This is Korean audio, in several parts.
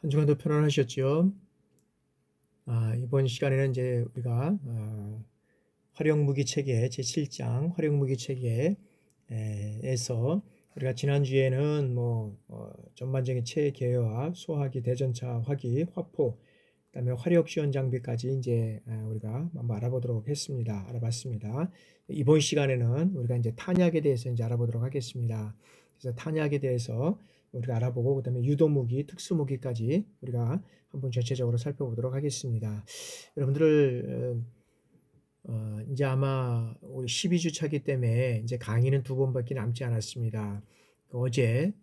한 주간도 편안하셨죠? 이번 시간에는 이제 우리가 활용무기 체계 제7장 활용무기 체계에서 우리가 지난주에는 전반적인 체계와 소화기, 대전차, 화기, 화포, 그다음에 화력 지원 장비까지 이제 우리가 한번 알아봤습니다. 이번 시간에는 우리가 이제 탄약에 대해서 이제 알아보도록 하겠습니다. 그래서 탄약에 대해서 우리가 알아보고 그다음에 유도무기, 특수무기까지 우리가 한번 전체적으로 살펴보도록 하겠습니다. 여러분들 이제 아마 우리 12주 차기 때문에 이제 강의는 2번밖에 남지 않았습니다. 어제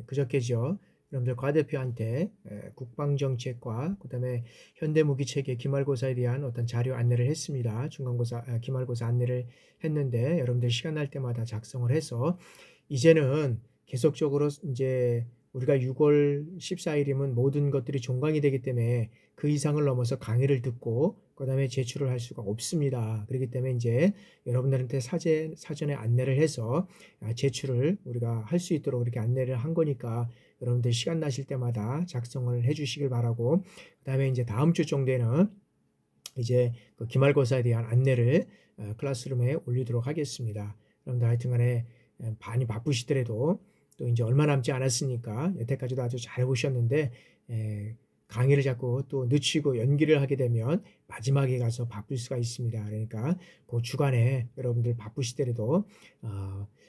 그저께죠. 여러분들 과대표한테 국방정책과 그다음에 현대무기체계 기말고사에 대한 어떤 자료 안내를 했습니다. 중간고사, 기말고사 안내를 했는데 여러분들 시간 날 때마다 작성을 해서 이제는 계속적으로 이제 우리가 6월 14일이면 모든 것들이 종강이 되기 때문에 그 이상을 넘어서 강의를 듣고 그 다음에 제출을 할 수가 없습니다. 그렇기 때문에 이제 여러분들한테 사전에 안내를 해서 제출을 우리가 할 수 있도록 이렇게 안내를 한 거니까 여러분들 시간 나실 때마다 작성을 해 주시길 바라고, 그 다음에 이제 다음 주 정도에는 이제 그 기말고사에 대한 안내를 클래스룸에 올리도록 하겠습니다. 여러분들 하여튼 간에 많이 바쁘시더라도 또 이제 얼마 남지 않았으니까 여태까지도 아주 잘 보셨는데 강의를 자꾸 또 늦추고 연기를 하게 되면 마지막에 가서 바쁠 수가 있습니다. 그러니까 그 주간에 여러분들 바쁘시더라도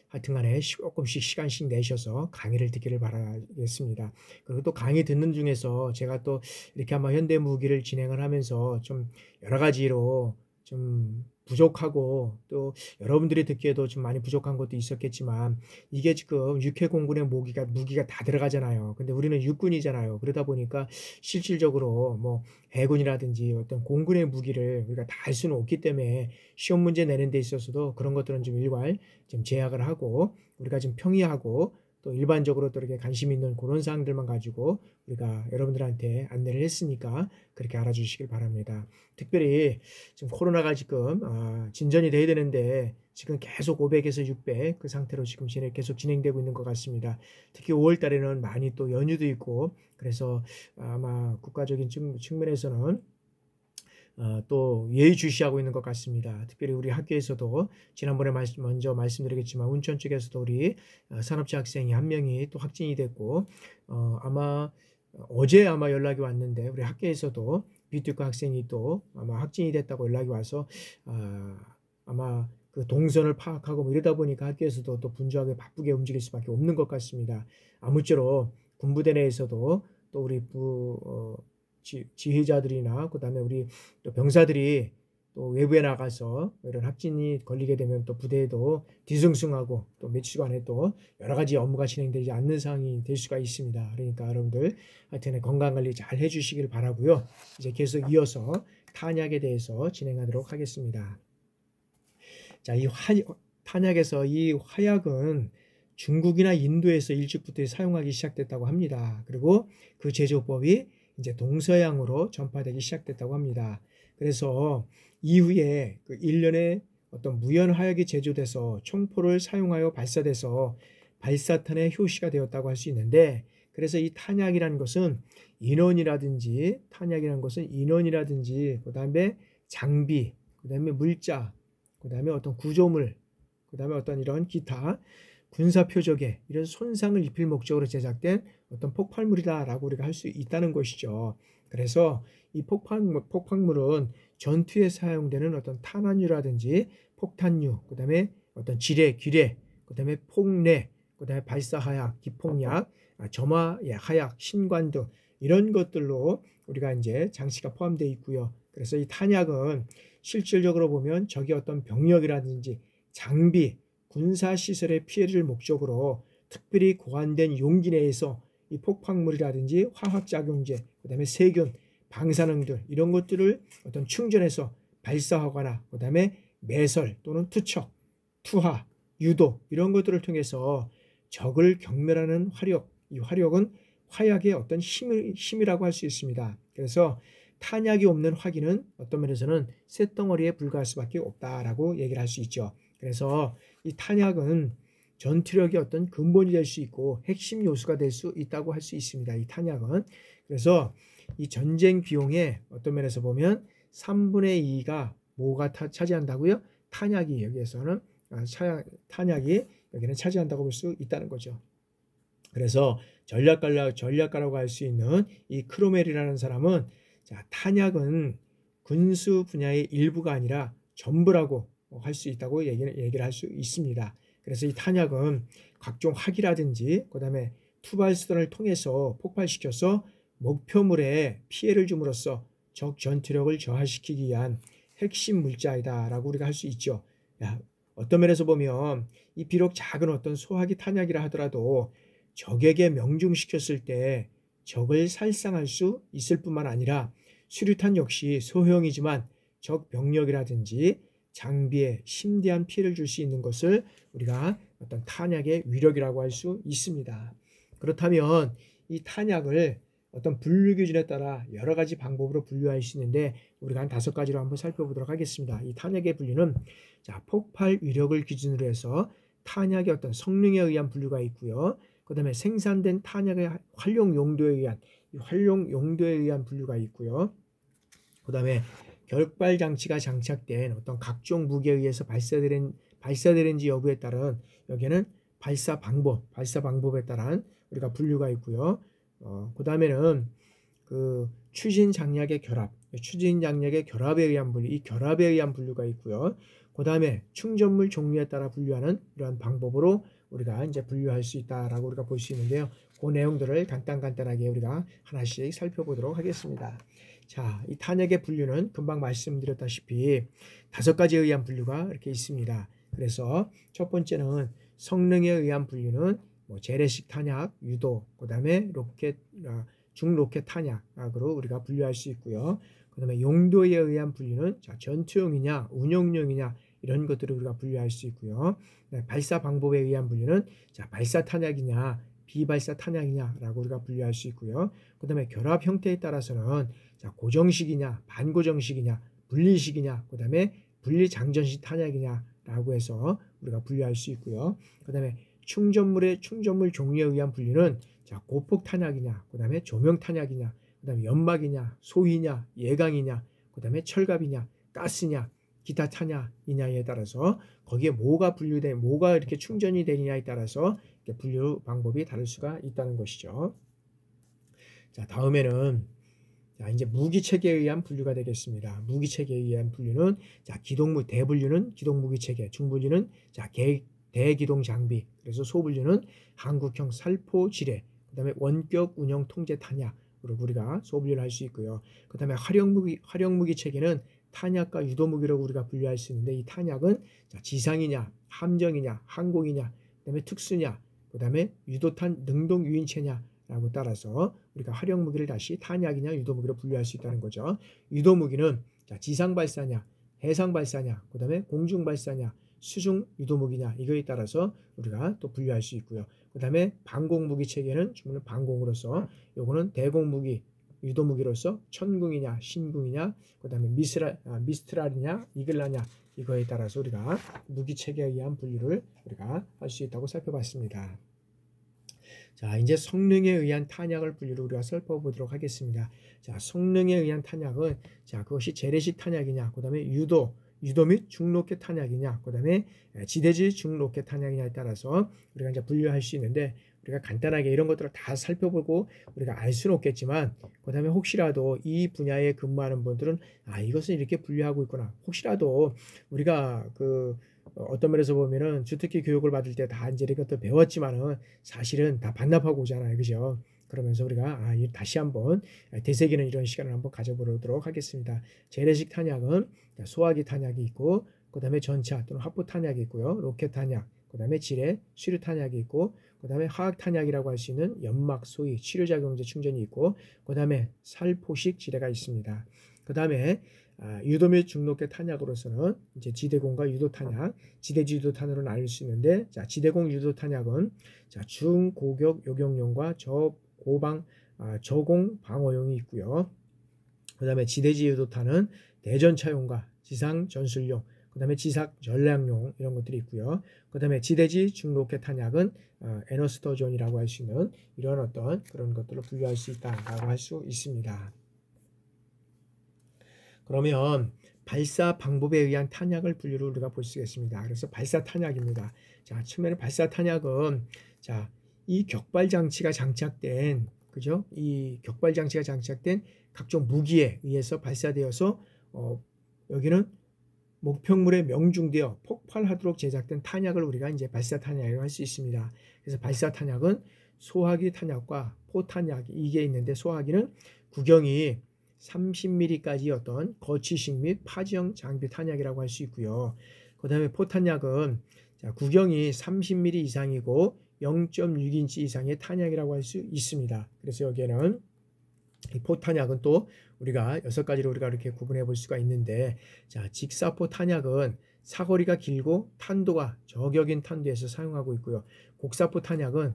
하여튼 간에 조금씩 시간씩 내셔서 강의를 듣기를 바라겠습니다. 그리고 또 강의 듣는 중에서 제가 또 이렇게 한번 현대무기를 진행을 하면서 좀 여러 가지로 좀 부족하고 또 여러분들이 듣기에도 좀 많이 부족한 것도 있었겠지만 이게 지금 육해공군의 무기가 다 들어가잖아요. 근데 우리는 육군이잖아요. 그러다 보니까 실질적으로 뭐 해군이라든지 어떤 공군의 무기를 우리가 다 할 수는 없기 때문에 시험 문제 내는 데 있어서도 그런 것들은 좀 일괄 좀 제약을 하고 우리가 좀 평이하고 또 일반적으로 또 이렇게 관심 있는 그런 사항들만 가지고 우리가 여러분들한테 안내를 했으니까 그렇게 알아주시길 바랍니다. 특별히 지금 코로나가 지금 진전이 돼야 되는데 지금 계속 500에서 600 그 상태로 지금 계속 진행되고 있는 것 같습니다. 특히 5월 달에는 많이 또 연휴도 있고 그래서 아마 국가적인 측면에서는 또 예의주시하고 있는 것 같습니다. 특별히 우리 학교에서도 지난번에 먼저 말씀드리겠지만 운천 쪽에서도 우리 산업체 학생이 한 명이 또 확진이 됐고 아마 어제 아마 연락이 왔는데 우리 학교에서도 비투과 학생이 또 아마 확진이 됐다고 연락이 와서 아마 그 동선을 파악하고 뭐 이러다 보니까 학교에서도 또 분주하게 바쁘게 움직일 수밖에 없는 것 같습니다. 아무쪼록 군부대 내에서도 또 우리 지휘자들이나 그다음에 우리 또 병사들이 또 외부에 나가서 이런 확진이 걸리게 되면 또 부대에도 뒤숭숭하고 또 며칠 안에 또 여러 가지 업무가 진행되지 않는 상황이 될 수가 있습니다. 그러니까 여러분들 하여튼 건강관리 잘 해주시길 바라고요. 이제 계속 이어서 탄약에 대해서 진행하도록 하겠습니다. 자, 탄약에서 이 화약은 중국이나 인도에서 일찍부터 사용하기 시작됐다고 합니다. 그리고 그 제조법이 이제 동서양으로 전파되기 시작됐다고 합니다. 그래서 이후에 그 일련의 어떤 무연화약이 제조돼서 총포를 사용하여 발사돼서 발사탄의 효시가 되었다고 할 수 있는데, 그래서 이 탄약이라는 것은 인원이라든지 그 다음에 장비, 그 다음에 물자, 그 다음에 어떤 구조물, 그 다음에 어떤 이런 기타 군사 표적에 이런 손상을 입힐 목적으로 제작된 어떤 폭발물이다라고 우리가 할 수 있다는 것이죠. 그래서 이 폭발물은 전투에 사용되는 어떤 탄환류라든지 폭탄류, 그 다음에 어떤 지뢰, 기뢰, 그 다음에 폭내, 그 다음에 발사하약, 기폭약, 점화하약, 신관등 이런 것들로 우리가 이제 장치가 포함되어 있고요. 그래서 이 탄약은 실질적으로 보면 적이 어떤 병력이라든지 장비, 군사시설의 피해를 목적으로 특별히 고안된 용기 내에서 이 폭발물이라든지 화학작용제, 그 다음에 세균, 방사능들 이런 것들을 어떤 충전해서 발사하거나 그 다음에 매설 또는 투척, 투하, 유도 이런 것들을 통해서 적을 경멸하는 화력, 이 화력은 화약의 어떤 힘이라고 할 수 있습니다. 그래서 탄약이 없는 화기는 어떤 면에서는 쇳덩어리에 불과할 수밖에 없다라고 얘기를 할 수 있죠. 그래서 이 탄약은 전투력의 어떤 근본이 될 수 있고 핵심 요소가 될 수 있다고 할 수 있습니다. 이 탄약은. 그래서 이 전쟁 비용의 어떤 면에서 보면 3분의 2가 뭐가 차지한다고요? 탄약이 여기에서는 탄약이 여기는 차지한다고 볼 수 있다는 거죠. 그래서 전략가라고 할 수 있는 이 크로멜이라는 사람은 자, 탄약은 군수 분야의 일부가 아니라 전부라고 할 수 있다고 얘기를 할 수 있습니다. 그래서 이 탄약은 각종 화기라든지 그다음에 투발수단을 통해서 폭발시켜서 목표물에 피해를 줌으로써 적 전투력을 저하시키기 위한 핵심 물자이다라고 우리가 할 수 있죠. 야, 어떤 면에서 보면 이 비록 작은 어떤 소화기 탄약이라 하더라도 적에게 명중시켰을 때 적을 살상할 수 있을 뿐만 아니라 수류탄 역시 소형이지만 적 병력이라든지 장비에 심대한 피해를 줄 수 있는 것을 우리가 어떤 탄약의 위력이라고 할 수 있습니다. 그렇다면 이 탄약을 어떤 분류 기준에 따라 여러 가지 방법으로 분류할 수 있는데 우리가 한 5가지로 한번 살펴보도록 하겠습니다. 이 탄약의 분류는 자, 폭발 위력을 기준으로 해서 탄약의 어떤 성능에 의한 분류가 있고요. 그 다음에 생산된 탄약의 활용 용도에 의한 분류가 있고요. 그 다음에 결발 장치가 장착된 어떤 각종 무기에 의해서 발사되는지 여부에 따른 여기에는 발사 방법에 따른 우리가 분류가 있고요. 그 다음에는 그 추진 장약의 결합에 의한 분류, 이 결합에 의한 분류가 있고요. 그 다음에 충전물 종류에 따라 분류하는 이러한 방법으로 우리가 이제 분류할 수 있다라고 우리가 볼 수 있는데요. 그 내용들을 간단하게 우리가 하나씩 살펴보도록 하겠습니다. 자, 이 탄약의 분류는 금방 말씀드렸다시피 5가지에 의한 분류가 이렇게 있습니다. 그래서 첫 번째는 성능에 의한 분류는 뭐 재래식 탄약, 유도, 그 다음에 중로켓 탄약으로 우리가 분류할 수 있고요. 그 다음에 용도에 의한 분류는 자, 전투용이냐, 운용용이냐 이런 것들을 우리가 분류할 수 있고요. 발사 방법에 의한 분류는 자, 발사 탄약이냐, 비발사 탄약이냐라고 우리가 분류할 수 있고요. 그 다음에 결합 형태에 따라서는 자, 고정식이냐, 반고정식이냐, 분리식이냐, 그 다음에 분리장전식 탄약이냐라고 해서 우리가 분류할 수 있고요. 그 다음에 충전물 종류에 의한 분류는 자, 고폭 탄약이냐, 그 다음에 조명 탄약이냐, 그 다음에 연막이냐, 소위냐, 예강이냐, 그 다음에 철갑이냐, 가스냐, 기타 탄약이냐에 따라서 거기에 뭐가 이렇게 충전이 되느냐에 따라서 분류 방법이 다를 수가 있다는 것이죠. 자, 다음에는 자, 이제 무기 체계에 의한 분류가 되겠습니다. 무기 체계에 의한 분류는 자, 대분류는 기동 무기 체계, 중분류는 자, 대기동 장비, 그래서 소분류는 한국형 살포 지뢰, 그다음에 원격 운영 통제 탄약으로 우리가 소분류를 할 수 있고요. 그다음에 활용 무기 체계는 탄약과 유도 무기라고 우리가 분류할 수 있는데 이 탄약은 자, 지상이냐, 함정이냐, 항공이냐, 그다음에 특수냐, 그다음에 유도탄 능동 유인체냐라고 따라서 우리가 활용 무기를 다시 탄약이냐, 유도 무기로 분류할 수 있다는 거죠. 유도 무기는 자, 지상 발사냐, 해상 발사냐, 그다음에 공중 발사냐, 수중 유도 무기냐 이거에 따라서 우리가 또 분류할 수 있고요. 그다음에 방공 무기 체계는 주로 방공으로서 요거는 대공 무기 유도 무기로서 천궁이냐 신궁이냐 그다음에 미스트랄이냐 이글라냐 이거에 따라서 우리가 무기 체계에 의한 분류를 우리가 할 수 있다고 살펴봤습니다. 자, 이제 성능에 의한 탄약을 분류를 우리가 살펴보도록 하겠습니다. 자, 성능에 의한 탄약은 자, 그것이 재래식 탄약이냐, 그다음에 유도 및 중로켓 탄약이냐, 그다음에 지대지 중로켓 탄약이냐에 따라서 우리가 이제 분류할 수 있는데 우리가 간단하게 이런 것들을 다 살펴보고 우리가 알 수는 없겠지만 그다음에 혹시라도 이 분야에 근무하는 분들은 이것은 이렇게 분류하고 있구나. 혹시라도 우리가 어떤 면에서 보면은 주특기 교육을 받을 때 다 이제 이것도 배웠지만은 사실은 다 반납하고 오잖아요. 그죠? 그러면서 우리가 다시 한번 되새기는 이런 시간을 한번 가져보도록 하겠습니다. 재래식 탄약은 소화기 탄약이 있고 그다음에 전차 또는 화포 탄약이 있고요. 로켓 탄약, 그다음에 지뢰, 수류 탄약이 있고 그다음에 화학 탄약이라고 할 수 있는 연막, 소위, 치료작용제 충전이 있고 그다음에 살포식 지뢰가 있습니다. 그다음에 유도 및 중로켓 탄약으로서는 이제 지대공과 유도 탄약, 지대지 유도 탄으로 나눌 수 있는데 자, 지대공 유도 탄약은 자, 중고격 요격용과 저공 방어용이 있고요. 그다음에 지대지 유도탄은 대전차용과 지상 전술용, 그 다음에 지삭 전략용 이런 것들이 있고요. 그 다음에 지대지 중로켓 탄약은 에너스터존이라고 할 수 있는 이런 어떤 그런 것들을 분류할 수 있다라고 할 수 있습니다. 그러면 발사 방법에 의한 탄약을 분류를 우리가 볼 수 있겠습니다. 그래서 발사 탄약입니다. 자, 처음에는 발사 탄약은 자, 이 격발 장치가 장착된 그죠? 이 격발 장치가 장착된 각종 무기에 의해서 발사되어서 여기는 목표물에 명중되어 폭발하도록 제작된 탄약을 우리가 이제 발사 탄약이라고 할 수 있습니다. 그래서 발사 탄약은 소화기 탄약과 포탄약 이게 있는데 소화기는 구경이 30mm까지 어떤 거치식 및 파지형 장비 탄약이라고 할 수 있고요. 그 다음에 포탄약은 구경이 30mm 이상이고 0.6인치 이상의 탄약이라고 할 수 있습니다. 그래서 여기에는 이 포탄약은 또 우리가 6가지로 우리가 이렇게 구분해 볼 수가 있는데, 자, 직사포 탄약은 사거리가 길고 탄도가 저격인 탄도에서 사용하고 있고요. 곡사포 탄약은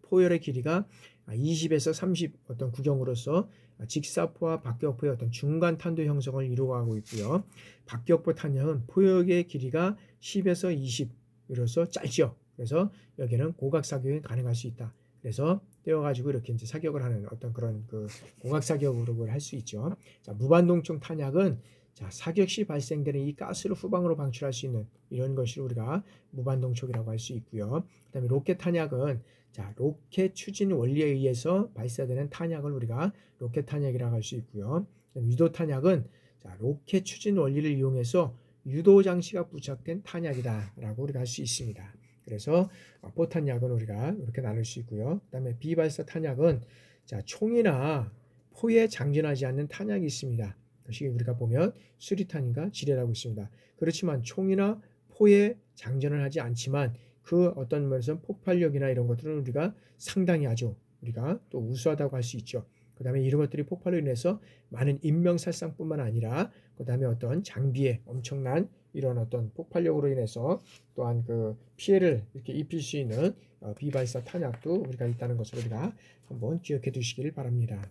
포열의 길이가 20에서 30 어떤 구경으로서 직사포와 박격포의 어떤 중간 탄도 형성을 이루어가고 있고요. 박격포 탄약은 포역의 길이가 10에서 20으로서 짧죠. 그래서 여기는 고각 사격이 가능할 수 있다. 그래서 떼어가지고 이렇게 이제 사격을 하는 어떤 그런 그 고각 사격으로 할 수 있죠. 자, 무반동총 탄약은 자, 사격 시 발생되는 이 가스를 후방으로 방출할 수 있는 이런 것을 우리가 무반동총이라고 할 수 있고요. 그다음에 로켓 탄약은 자, 로켓 추진 원리에 의해서 발사되는 탄약을 우리가 로켓 탄약이라고 할 수 있고요. 유도 탄약은 자, 로켓 추진 원리를 이용해서 유도 장치가 부착된 탄약이다라고 우리가 할 수 있습니다. 그래서 포탄약은 우리가 이렇게 나눌 수 있고요. 그다음에 비발사 탄약은 자, 총이나 포에 장전하지 않는 탄약이 있습니다. 그것이 우리가 보면 수리탄인가 지뢰라고 있습니다. 그렇지만 총이나 포에 장전을 하지 않지만 그 어떤 면에서 폭발력이나 이런 것들은 우리가 상당히 아주 우리가 또 우수하다고 할 수 있죠. 그 다음에 이런 것들이 폭발로 인해서 많은 인명살상뿐만 아니라 그 다음에 어떤 장비에 엄청난 이런 어떤 폭발력으로 인해서 또한 그 피해를 이렇게 입힐 수 있는 비발사 탄약도 우리가 있다는 것을 우리가 한번 기억해 두시길 바랍니다.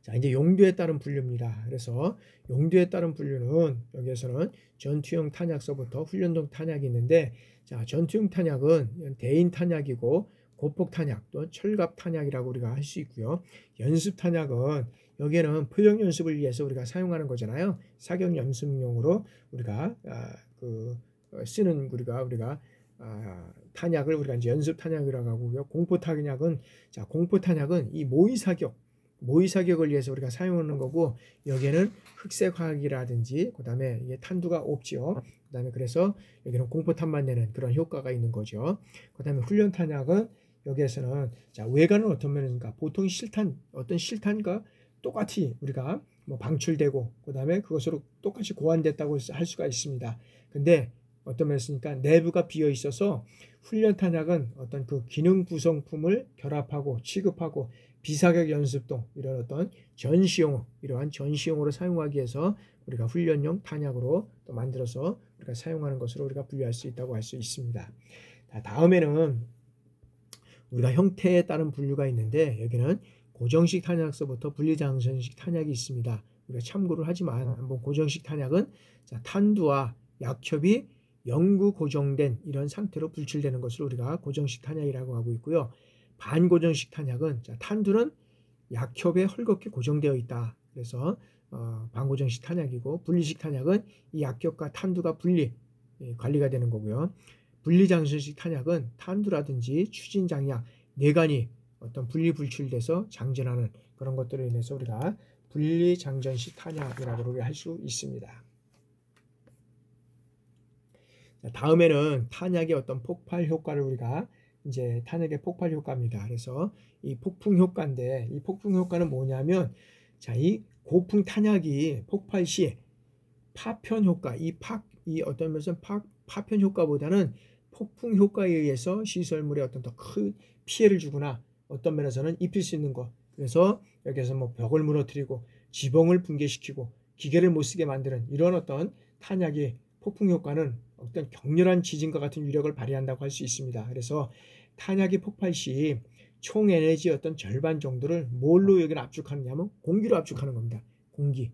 자, 이제 용도에 따른 분류입니다. 그래서 용도에 따른 분류는 여기에서는 전투용 탄약서부터 훈련용 탄약이 있는데, 자, 전투용 탄약은 대인 탄약이고 고폭 탄약 또 철갑 탄약이라고 우리가 할 수 있고요. 연습 탄약은 여기에는 표적 연습을 위해서 우리가 사용하는 거잖아요. 사격 연습용으로 우리가 쓰는 우리가 탄약을 우리가 이제 연습 탄약이라고 하고요. 공포 탄약은 자, 공포 탄약은 이 모의 사격을 위해서 우리가 사용하는 거고, 여기에는 흑색 화학이라든지 그다음에 이게 탄두가 없죠. 그다음에 그래서 여기는 공포탄만 내는 그런 효과가 있는 거죠. 그다음에 훈련 탄약은 여기에서는 자, 외관은 어떤 면인가? 보통 실탄과 똑같이 우리가 뭐 방출되고 그다음에 그것으로 똑같이 고안됐다고 할 수가 있습니다. 근데 어떤 면에서니까 내부가 비어 있어서 훈련 탄약은 어떤 그 기능 구성품을 결합하고 취급하고 비사격 연습동 이런 어떤 이러한 전시용으로 사용하기 위해서 우리가 훈련용 탄약으로 또 만들어서 우리가 사용하는 것으로 우리가 분류할 수 있다고 할 수 있습니다. 다음에는 우리가 형태에 따른 분류가 있는데, 여기는 고정식 탄약서부터 분리장전식 탄약이 있습니다. 우리가 참고를 하지만 한번 고정식 탄약은 자, 탄두와 약협이 영구 고정된 이런 상태로 분출되는 것을 우리가 고정식 탄약이라고 하고 있고요. 반고정식 탄약은 자, 탄두는 약협에 헐겁게 고정되어 있다. 그래서 반고정식 탄약이고, 분리식 탄약은 이 약협과 탄두가 관리가 되는 거고요. 분리장전식 탄약은 탄두라든지 추진장약, 내관이 어떤 분출돼서 장전하는 그런 것들로 인해서 우리가 분리장전식 탄약이라고 할 수 있습니다. 자, 다음에는 탄약의 어떤 폭발 효과를 우리가 이제 탄약의 폭발 효과입니다. 그래서 이 폭풍 효과인데, 이 폭풍 효과는 뭐냐면 자, 이 고풍 탄약이 폭발 시 파편 효과, 이 어떤 면에서 파편 효과보다는 폭풍 효과에 의해서 시설물에 어떤 더 큰 피해를 주거나 어떤 면에서는 입힐 수 있는 것. 그래서 여기서 뭐 벽을 무너뜨리고 지붕을 붕괴시키고 기계를 못 쓰게 만드는 이런 어떤 탄약의 폭풍 효과는 어떤 격렬한 지진과 같은 위력을 발휘한다고 할 수 있습니다. 그래서 탄약이 폭발 시 총 에너지의 어떤 절반 정도를 뭘로 여기를 압축하느냐면 공기로 압축하는 겁니다. 공기.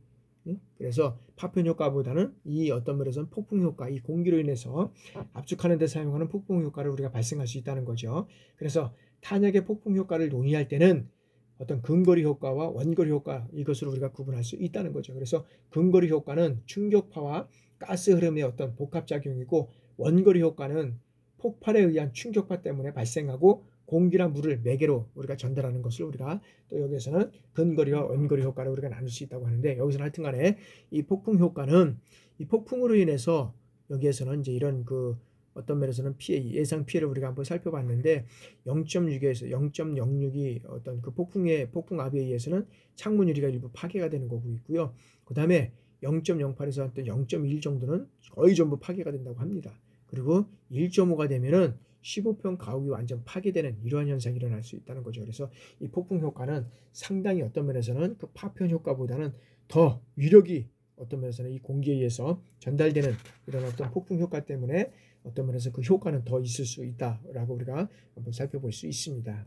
그래서 파편 효과보다는 이 어떤 면에서는 폭풍 효과, 이 공기로 인해서 압축하는 데 사용하는 폭풍 효과를 우리가 발생할 수 있다는 거죠. 그래서 탄약의 폭풍 효과를 논의할 때는 어떤 근거리 효과와 원거리 효과, 이것을 우리가 구분할 수 있다는 거죠. 그래서 근거리 효과는 충격파와 가스 흐름의 어떤 복합작용이고, 원거리 효과는 폭발에 의한 충격파 때문에 발생하고 공기나 물을 매개로 우리가 전달하는 것을 우리가 또 여기에서는 근거리와 원거리 효과를 우리가 나눌 수 있다고 하는데, 여기서는 하여튼간에 이 폭풍 효과는 이 폭풍으로 인해서 여기에서는 이제 이런 그 어떤 면에서는 예상 피해를 우리가 한번 살펴봤는데, 0.6에서 0.06이 어떤 그 폭풍압에 의해서는 창문 유리가 일부 파괴가 되는 거고 있고요. 그 다음에 0.08에서 한 0.1 정도는 거의 전부 파괴가 된다고 합니다. 그리고 1.5가 되면은 15평 가옥이 완전 파괴되는 이러한 현상이 일어날 수 있다는 거죠. 그래서 이 폭풍 효과는 상당히 어떤 면에서는 그 파편 효과보다는 더 위력이 어떤 면에서는 이 공기에 의해서 전달되는 이런 어떤 폭풍 효과 때문에 어떤 면에서 그 효과는 더 있을 수 있다라고 우리가 한번 살펴볼 수 있습니다.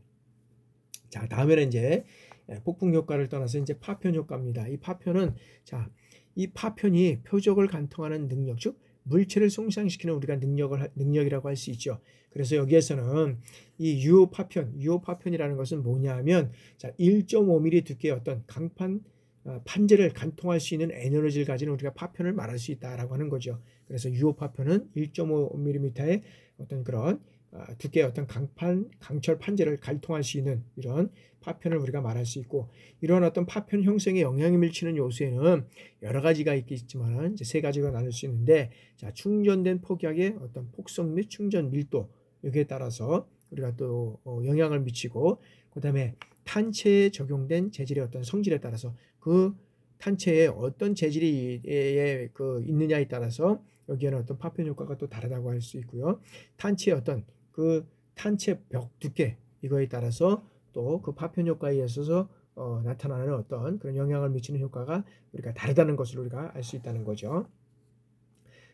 자, 다음에는 이제 폭풍 효과를 떠나서 이제 파편 효과입니다. 이 파편은, 자, 이 파편이 표적을 관통하는 능력, 즉 물체를 손상시키는 우리가 능력이라고 할 수 있죠. 그래서 여기에서는 이 유효 파편이라는 것은 뭐냐 하면, 자, 1.5mm 두께의 어떤 강판 판재를 관통할 수 있는 에너지를 가진 우리가 파편을 말할 수 있다라고 하는 거죠. 그래서 유효 파편은 1.5mm의 어떤 그런 두께의 어떤 강철 판재를 관통할 수 있는 이런 파편을 우리가 말할 수 있고, 이런 어떤 파편 형성에 영향을 미치는 요소에는 여러 가지가 있겠지만 이제 세 가지가 나눌 수 있는데, 자, 충전된 폭약의 어떤 폭성 및 충전 밀도, 여기에 따라서 우리가 또 영향을 미치고, 그 다음에 탄체에 적용된 재질의 어떤 성질에 따라서 그 탄체에 어떤 재질이 있느냐에 따라서 여기에는 어떤 파편 효과가 또 다르다고 할 수 있고요. 탄체의 어떤 그 탄체 벽 두께, 이거에 따라서 또 그 파편 효과에 있어서 나타나는 어떤 그런 영향을 미치는 효과가 우리가 다르다는 것을 우리가 알 수 있다는 거죠.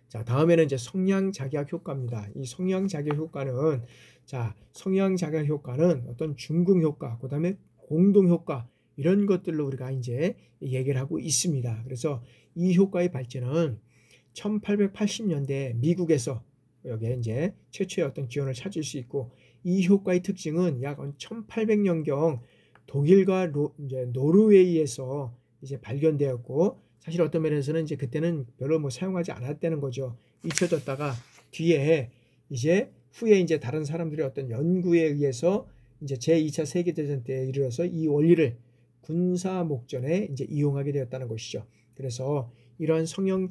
자, 다음에는 이제 성량 작약 효과입니다. 이 성량 작약 효과는, 자, 성량 작약 효과는 어떤 중궁 효과, 그 다음에 공동 효과, 이런 것들로 우리가 이제 얘기를 하고 있습니다. 그래서 이 효과의 발전은 1880년대 미국에서 여기에 이제 최초의 어떤 기원을 찾을 수 있고, 이 효과의 특징은 약 1800년경 독일과 이제 노르웨이에서 이제 발견되었고, 사실 어떤 면에서는 이제 그때는 별로 사용하지 않았다는 거죠. 잊혀졌다가 뒤에 이제 후에 이제 다른 사람들의 어떤 연구에 의해서 이제 제2차 세계대전 때에 이르러서 이 원리를 군사 목전에 이제 이용하게 되었다는 것이죠. 그래서 이러한 성형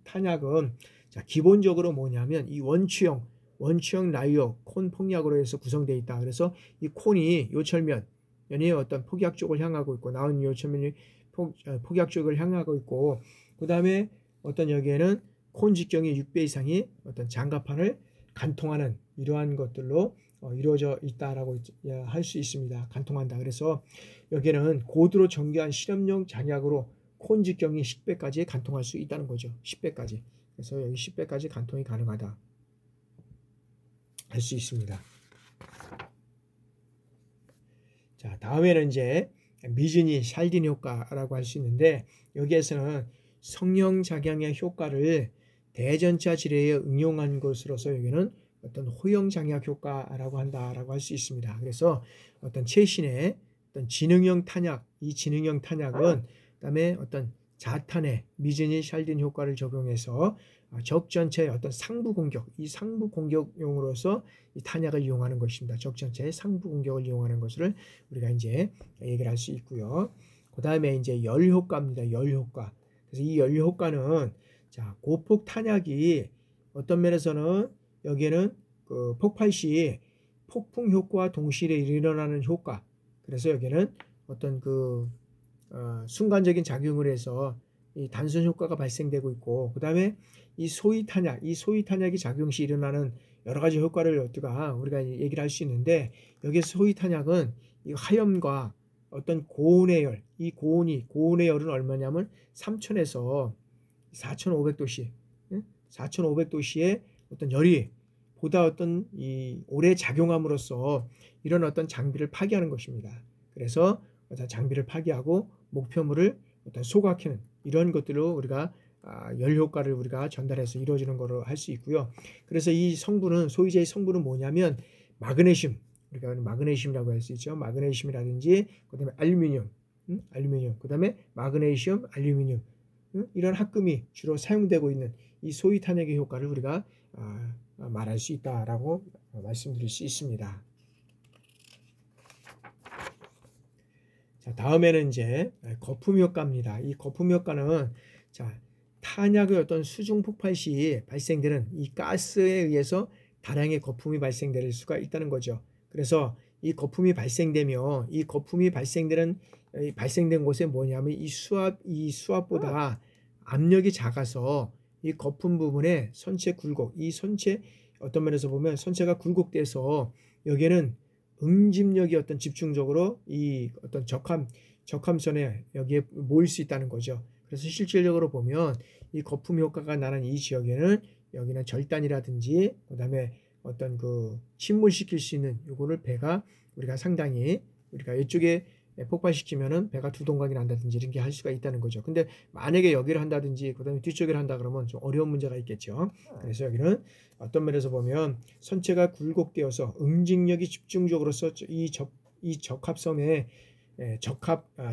탄약은, 자, 기본적으로 뭐냐면 이 원추형 라이어 콘 폭약으로 해서 구성되어 있다. 그래서 이 콘이 요철면이 어떤 폭약 쪽을 향하고 있고, 나온 요철면이 폭약 쪽을 향하고 있고, 그 다음에 어떤 여기에는 콘 직경이 6배 이상이 어떤 장갑판을 관통하는 이러한 것들로 이루어져 있다라고 할 수 있습니다. 관통한다. 그래서 여기에는 고도로 정교한 실험용 장약으로 콘 직경이 10배까지 관통할 수 있다는 거죠. 10배까지. 그래서 여기 10배까지 관통이 가능하다 할 수 있습니다. 자, 다음에는 이제 미즈니 샬딘 효과라고 할 수 있는데, 여기에서는 성형 작용의 효과를 대전차 지뢰에 응용한 것으로서 여기는 어떤 호형 장약 효과라고 한다라고 할 수 있습니다. 그래서 어떤 최신의 어떤 지능형 탄약, 이 지능형 탄약은 그다음에 어떤 자탄의 미즈니 샬딘 효과를 적용해서 적 전체의 어떤 상부 공격, 이 상부 공격용으로서 이 탄약을 이용하는 것입니다. 적 전체의 상부 공격을 이용하는 것을 우리가 이제 얘기를 할 수 있고요. 그 다음에 이제 열 효과입니다. 열 효과. 그래서 이 열 효과는, 자, 고폭 탄약이 어떤 면에서는 여기에는 그 폭발 시 폭풍 효과와 동시에 일어나는 효과. 그래서 여기에는 어떤 그 순간적인 작용을 해서 이 단순 효과가 발생되고 있고, 그 다음에 이 소위 탄약이 작용 시 일어나는 여러 가지 효과를 우리가 얘기를 할 수 있는데, 여기서 소위 탄약은 이 화염과 어떤 고온의 열, 이 고온의 열은 얼마냐면 3000에서 4500도씨, 4500도씨의 어떤 열이 보다 어떤 이 오래 작용함으로써 이런 어떤 장비를 파괴하는 것입니다. 그래서 장비를 파괴하고 목표물을 어떤 소각하는 이런 것들로 우리가 열 효과를 우리가 전달해서 이루어지는 거로 할 수 있고요. 그래서 이 성분은 소이제의 성분은 뭐냐면 마그네슘, 우리가 마그네슘이라고 할 수 있죠. 마그네슘이라든지 그다음에 알루미늄, 그다음에 마그네슘, 알루미늄 이런 합금이 주로 사용되고 있는 이 소위 탄약의 효과를 우리가 말할 수 있다라고 말씀드릴 수 있습니다. 자, 다음에는 이제 거품 효과입니다. 이 거품 효과는 자, 탄약의 어떤 수중 폭발 시 발생되는 이 가스에 의해서 다량의 거품이 발생될 수가 있다는 거죠. 그래서 이 거품이 발생되면 이 거품이 발생된 곳에 뭐냐면 이 수압보다 압력이 작아서 이 거품 부분에 선체 굴곡, 이 선체 어떤 면에서 보면 선체가 굴곡돼서 여기에는 응집력이 어떤 집중적으로 이 어떤 적함선에 여기에 모일 수 있다는 거죠. 그래서 실질적으로 보면 이 거품 효과가 나는 이 지역에는 여기는 절단이라든지 그다음에 어떤 그 침몰시킬 수 있는 요거를 배가 우리가 상당히 우리가 이쪽에 폭발시키면은 배가 두 동강이 난다든지 이런 게 할 수가 있다는 거죠. 근데 만약에 여기를 한다든지 그다음에 뒤쪽을 한다 그러면 좀 어려운 문제가 있겠죠. 그래서 여기는 어떤 면에서 보면 선체가 굴곡되어서 응집력이 집중적으로서 이 적합선에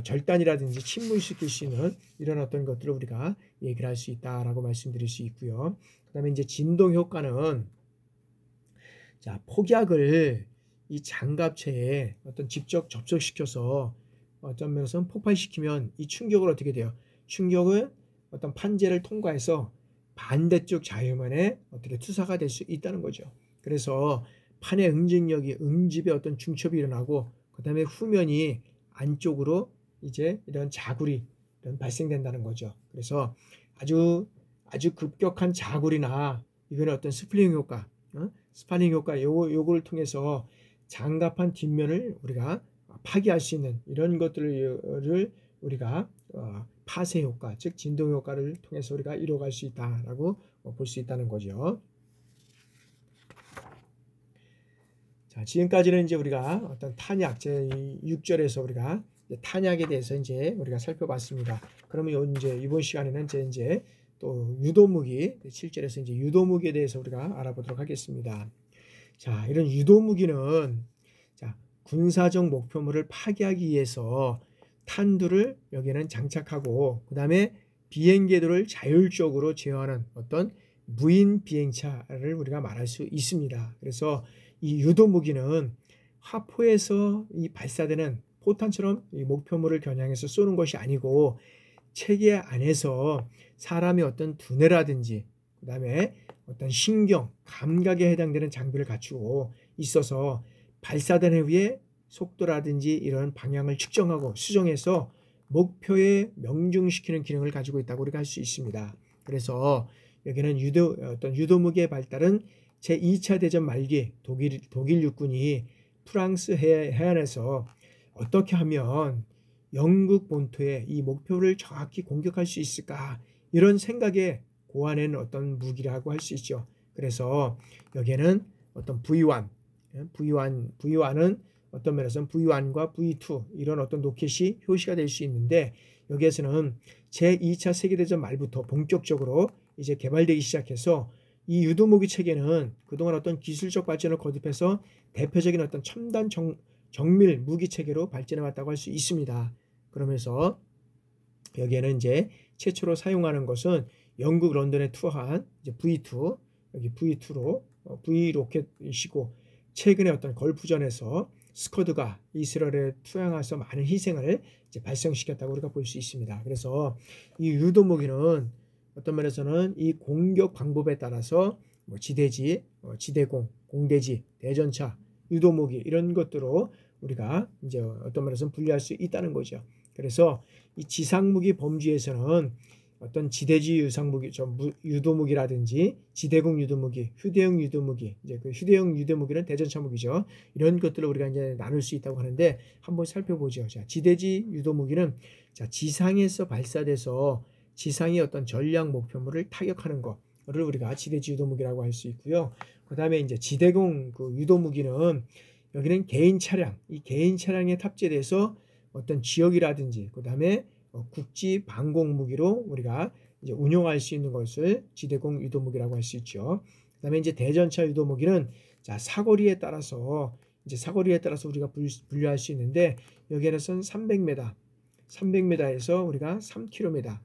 절단이라든지 침몰시킬 수 있는 이런 어떤 것들을 우리가 얘기를 할 수 있다라고 말씀드릴 수 있고요. 그다음에 이제 진동 효과는 자, 폭약을 이 장갑체에 어떤 직접 접촉시켜서 어떤 면에서는 폭발시키면 이 충격을 어떻게 돼요? 충격은 어떤 판재를 통과해서 반대쪽 자유면에 어떻게 투사가 될 수 있다는 거죠. 그래서 판의 응집의 어떤 중첩이 일어나고 그 다음에 후면이 안쪽으로 이제 이런 자굴이 발생된다는 거죠. 그래서 아주 급격한 자굴이나 이거는 어떤 스플링 효과, 스파닝 효과 요거를 통해서 장갑판 뒷면을 우리가 파괴할 수 있는 이런 것들을 우리가 파쇄 효과, 즉 진동 효과를 통해서 우리가 이루어갈 수 있다라고 볼 수 있다는 거죠. 자, 지금까지는 이제 우리가 어떤 탄약 제 6절에서 우리가 탄약에 대해서 이제 우리가 살펴봤습니다. 그러면 이제 이번 시간에는 이제 또 유도무기 7절에서 이제 유도무기에 대해서 우리가 알아보도록 하겠습니다. 자, 이런 유도무기는 자, 군사적 목표물을 파괴하기 위해서 탄두를 여기는 장착하고 그 다음에 비행궤도를 자율적으로 제어하는 어떤 무인 비행차를 우리가 말할 수 있습니다. 그래서 이 유도무기는 화포에서 이 발사되는 포탄처럼 이 목표물을 겨냥해서 쏘는 것이 아니고 체계 안에서 사람의 어떤 두뇌라든지 그 다음에 어떤 신경, 감각에 해당되는 장비를 갖추고 있어서 발사된 후에 속도라든지 이런 방향을 측정하고 수정해서 목표에 명중시키는 기능을 가지고 있다고 우리가 할 수 있습니다. 그래서 여기는 유도무기의 발달은 제2차 대전 말기 독일 육군이 프랑스 해안에서 어떻게 하면 영국 본토에 이 목표를 정확히 공격할 수 있을까 이런 생각에 고안한 어떤 무기라고 할 수 있죠. 그래서 여기에는 어떤 V1은 어떤 면에서는 V1과 V2 이런 어떤 로켓이 표시가 될 수 있는데 여기에서는 제2차 세계대전 말부터 본격적으로 이제 개발되기 시작해서 이 유도무기 체계는 그동안 어떤 기술적 발전을 거듭해서 대표적인 어떤 첨단 정밀 무기 체계로 발전해 왔다고 할 수 있습니다. 그러면서 여기에는 이제 최초로 사용하는 것은 영국 런던에 투하한 이제 V2 여기 V2로 V 로켓이시고 최근에 어떤 걸프전에서 스쿼드가 이스라엘에 투항해서 많은 희생을 이제 발생시켰다고 우리가 볼 수 있습니다. 그래서 이 유도무기는 어떤 면에서는 이 공격 방법에 따라서 뭐 지대지, 지대공, 공대지, 대전차, 유도무기 이런 것들로 우리가 이제 어떤 면에서는 분리할 수 있다는 거죠. 그래서 이 지상무기 범주에서는 어떤 지대지 유도무기라든지 지대공 유도무기, 휴대용 유도무기, 이제 그 휴대용 유도무기는 대전차 무기죠. 이런 것들을 우리가 이제 나눌 수 있다고 하는데 한번 살펴보죠. 자, 지대지 유도무기는 자, 지상에서 발사돼서 지상의 어떤 전략 목표물을 타격하는 것을 우리가 지대지 유도무기라고 할 수 있고요. 그 다음에 이제 지대공 그 유도무기는 여기는 개인 차량, 이 개인 차량에 탑재돼서 어떤 지역이라든지 그 다음에 국지 방공 무기로 우리가 이제 운용할 수 있는 것을 지대공 유도 무기라고 할 수 있죠. 그다음에 이제 대전차 유도 무기는 자, 사거리에 따라서 우리가 분류할 수 있는데 여기에서는 300m, 300m에서 우리가 3km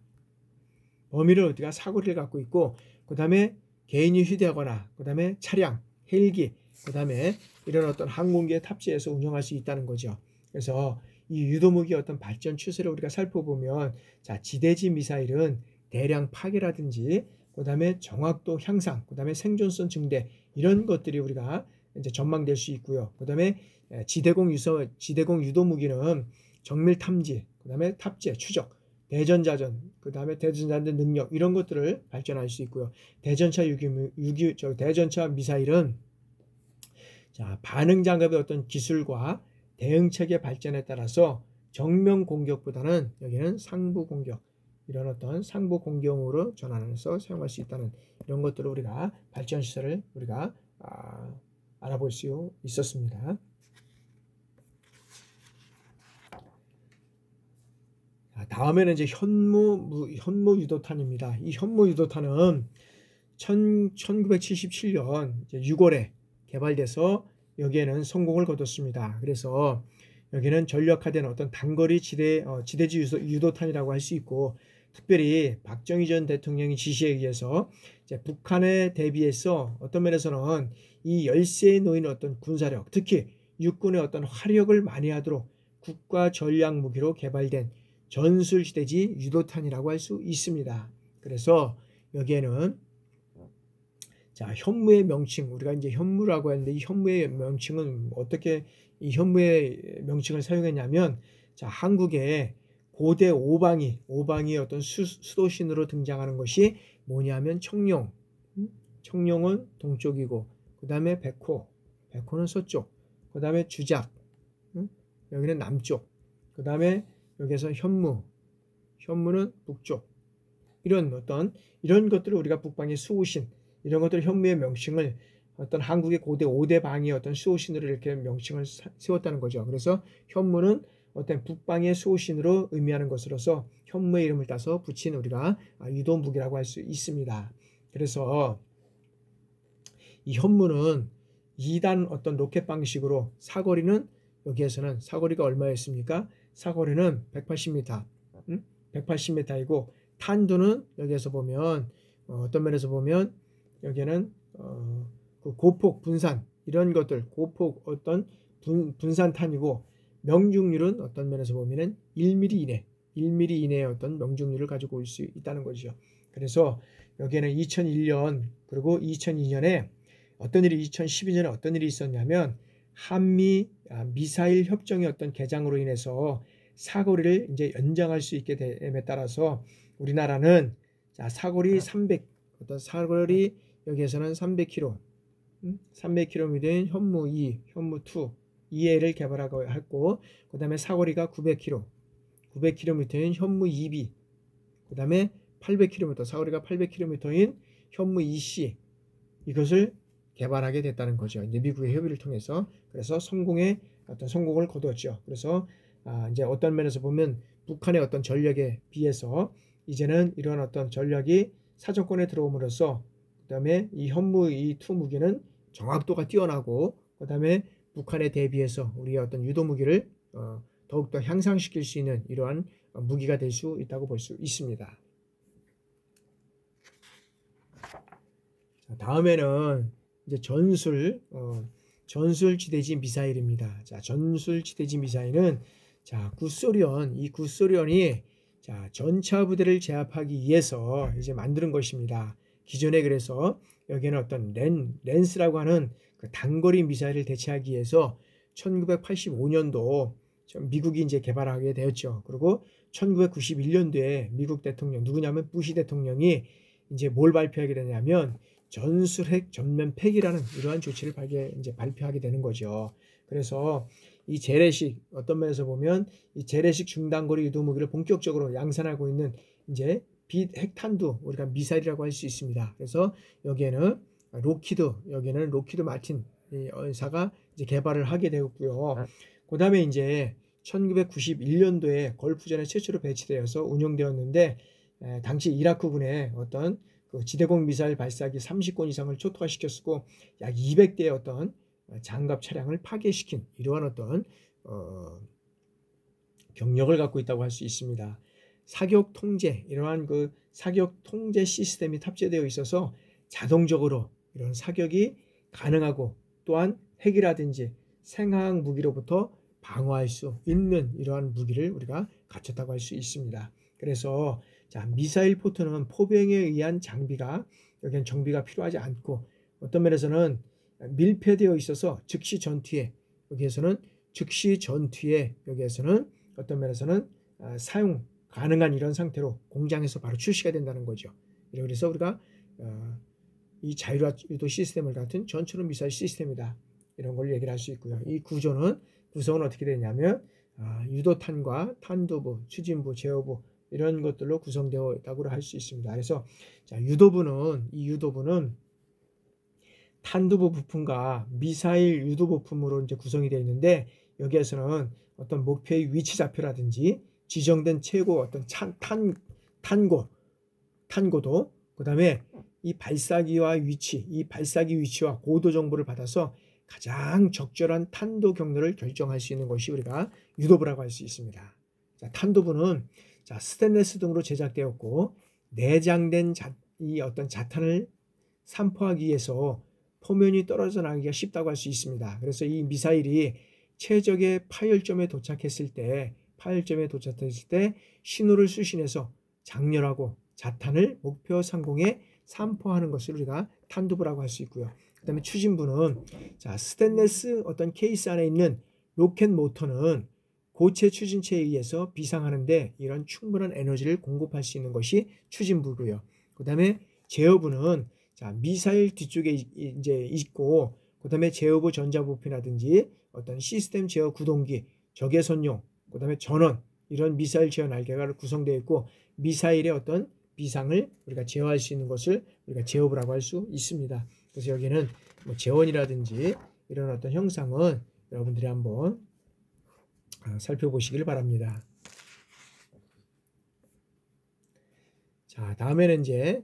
범위를 우리가 사거리를 갖고 있고, 그다음에 개인이 휴대하거나 그다음에 차량, 헬기, 그다음에 이런 어떤 항공기에 탑재해서 운영할 수 있다는 거죠. 그래서 이 유도무기의 어떤 발전 추세를 우리가 살펴보면, 자, 지대지 미사일은 대량 파괴라든지 그다음에 정확도 향상, 그다음에 생존성 증대, 이런 것들이 우리가 이제 전망될 수 있고요. 그다음에 지대공 유도무기는 정밀 탐지, 그다음에 탑재, 추적, 대전자전, 그다음에 대전자전 능력, 이런 것들을 발전할 수 있고요. 대전차 미사일은 자, 반응 장갑의 어떤 기술과 대응체계 발전에 따라서 정면 공격보다는 여기는 상부 공격, 이런 어떤 상부 공격으로 전환해서 사용할 수 있다는 이런 것들을 우리가 발전 시설을 우리가 알아볼 수 있었습니다. 다음에는 이제 현무 유도탄입니다. 이 현무 유도탄은 1977년 6월에 개발돼서 여기에는 성공을 거뒀습니다. 그래서 여기는 전력화된 어떤 단거리 지대지 유도탄이라고 할 수 있고, 특별히 박정희 전 대통령의 지시에 의해서 이제 북한에 대비해서 어떤 면에서는 이 열세에 놓인 어떤 군사력, 특히 육군의 어떤 화력을 만회하도록 국가 전략 무기로 개발된 전술지대지 유도탄이라고 할 수 있습니다. 그래서 여기에는 자, 현무의 명칭, 우리가 이제 현무라고 하는데 이 현무의 명칭은 어떻게 이 현무의 명칭을 사용했냐면, 자, 한국의 고대 오방이 어떤 수도신으로 등장하는 것이 뭐냐면 청룡, 청룡은 동쪽이고, 그 다음에 백호는 서쪽, 그 다음에 주작, 여기는 남쪽, 그 다음에 여기서 현무는 북쪽, 이런 것들을 우리가 북방의 수호신, 이런 것들 현무의 명칭을 어떤 한국의 고대 5대 방의 어떤 수호신으로 이렇게 명칭을 세웠다는 거죠. 그래서 현무는 어떤 북방의 수호신으로 의미하는 것으로서 현무의 이름을 따서 붙인 우리가 유도무기라고 할 수 있습니다. 그래서 이 현무는 2단 어떤 로켓 방식으로 사거리는 여기에서는 사거리가 얼마였습니까? 사거리는 180m, 180m이고 탄두는 여기에서 보면 어떤 면에서 보면 여기는 그 고폭 분산, 이런 것들 고폭 어떤 분산탄이고, 명중률은 어떤 면에서 보면은 1mm 이내의 어떤 명중률을 가지고 올 수 있다는 거죠. 그래서 여기에는 2001년 그리고 2002년에 2012년에 어떤 일이 있었냐면, 한미 미사일 협정의 어떤 개장으로 인해서 사거리를 이제 연장할 수 있게 됨에 따라서 우리나라는 자, 사거리 300, 어떤 사거리 여기에서는 300km, 300km인 현무 2, 현무 2, 2A를 개발하고 했고, 그 다음에 사거리가 900km인 현무 2B, 그 다음에 800km, 사거리가 800km인 현무 2C, 이것을 개발하게 됐다는 거죠. 이제 미국의 협의를 통해서. 그래서 성공을 거두었죠. 그래서 이제 어떤 면에서 보면 북한의 어떤 전력에 비해서 이제는 이런 어떤 전력이 사정권에 들어옴으로써, 그 다음에 이 현무 이 투 무기는 정확도가 뛰어나고, 그 다음에 북한에 대비해서 우리의 어떤 유도 무기를 더욱더 향상시킬 수 있는 이러한 무기가 될 수 있다고 볼 수 있습니다. 자, 다음에는 이제 전술 지대지 미사일입니다. 자, 전술 지대지 미사일은 자, 구소련이 자, 전차 부대를 제압하기 위해서 이제 만드는 것입니다. 기존에 그래서 여기는 어떤 랜스라고 하는 그 단거리 미사일을 대체하기 위해서 1985년도 미국이 이제 개발하게 되었죠. 그리고 1991년도에 미국 대통령 누구냐면 부시 대통령이 이제 뭘 발표하게 되냐면 전술핵 전면 폐기라는 이러한 조치를 발표하게 되는 거죠. 그래서 이 재래식 어떤 면에서 보면 이 재래식 중단거리 유도무기를 본격적으로 양산하고 있는 이제 핵탄두 우리가 미사일이라고 할 수 있습니다. 그래서 여기는 로키드 마틴 회사가 이제 개발을 하게 되었고요. 그 다음에 이제 1991년도에 걸프전에 최초로 배치되어서 운용되었는데 당시 이라크군의 어떤 그 지대공 미사일 발사기 30건 이상을 초토화시켰고 약 200대의 어떤 장갑 차량을 파괴시킨 이러한 어떤 경력을 갖고 있다고 할 수 있습니다. 사격 통제, 이러한 그 사격 통제 시스템이 탑재되어 있어서 자동적으로 이런 사격이 가능하고 또한 핵이라든지 생화학 무기로부터 방어할 수 있는 이러한 무기를 우리가 갖췄다고 할 수 있습니다. 그래서 자, 미사일 포트는 포병에 의한 장비가 여기는 정비가 필요하지 않고 어떤 면에서는 밀폐되어 있어서 즉시 전투에 여기에서는 어떤 면에서는 사용 가능한 이런 상태로 공장에서 바로 출시가 된다는 거죠. 그래서 우리가 이 자율화 유도 시스템을 같은 전초능 미사일 시스템이다. 이런 걸 얘기를 할 수 있고요. 이 구성은 어떻게 되냐면 유도탄과 탄두부, 추진부, 제어부 이런 것들로 구성되어 있다고 할 수 있습니다. 그래서 자, 유도부는 탄두부 부품과 미사일 유도 부품으로 이제 구성이 되어 있는데 여기에서는 어떤 목표의 위치 좌표라든지 지정된 최고 어떤 탄고도 그다음에 이 발사기 위치와 고도 정보를 받아서 가장 적절한 탄도 경로를 결정할 수 있는 것이 우리가 유도부라고 할 수 있습니다. 자, 탄도부는 자, 스테인리스 등으로 제작되었고 내장된 이 어떤 자탄을 산포하기 위해서 포면이 떨어져 나가기가 쉽다고 할 수 있습니다. 그래서 이 미사일이 최적의 파열점에 도착했을 때 신호를 수신해서 장렬하고 자탄을 목표 상공에 산포하는 것을 우리가 탄두부라고 할 수 있고요. 그 다음에 추진부는 자, 스테인리스 어떤 케이스 안에 있는 로켓 모터는 고체 추진체에 의해서 비상하는데 이런 충분한 에너지를 공급할 수 있는 것이 추진부고요. 그 다음에 제어부는 자, 미사일 뒤쪽에 이제 있고 그 다음에 제어부 전자부품이라든지 어떤 시스템 제어 구동기, 적외선용, 그 다음에 전원 이런 미사일 제어 날개가 구성되어 있고 미사일의 어떤 비상을 우리가 제어할 수 있는 것을 우리가 제어부라고 할 수 있습니다. 그래서 여기는 뭐 제원이라든지 이런 어떤 형상은 여러분들이 한번 살펴보시길 바랍니다. 자, 다음에는 이제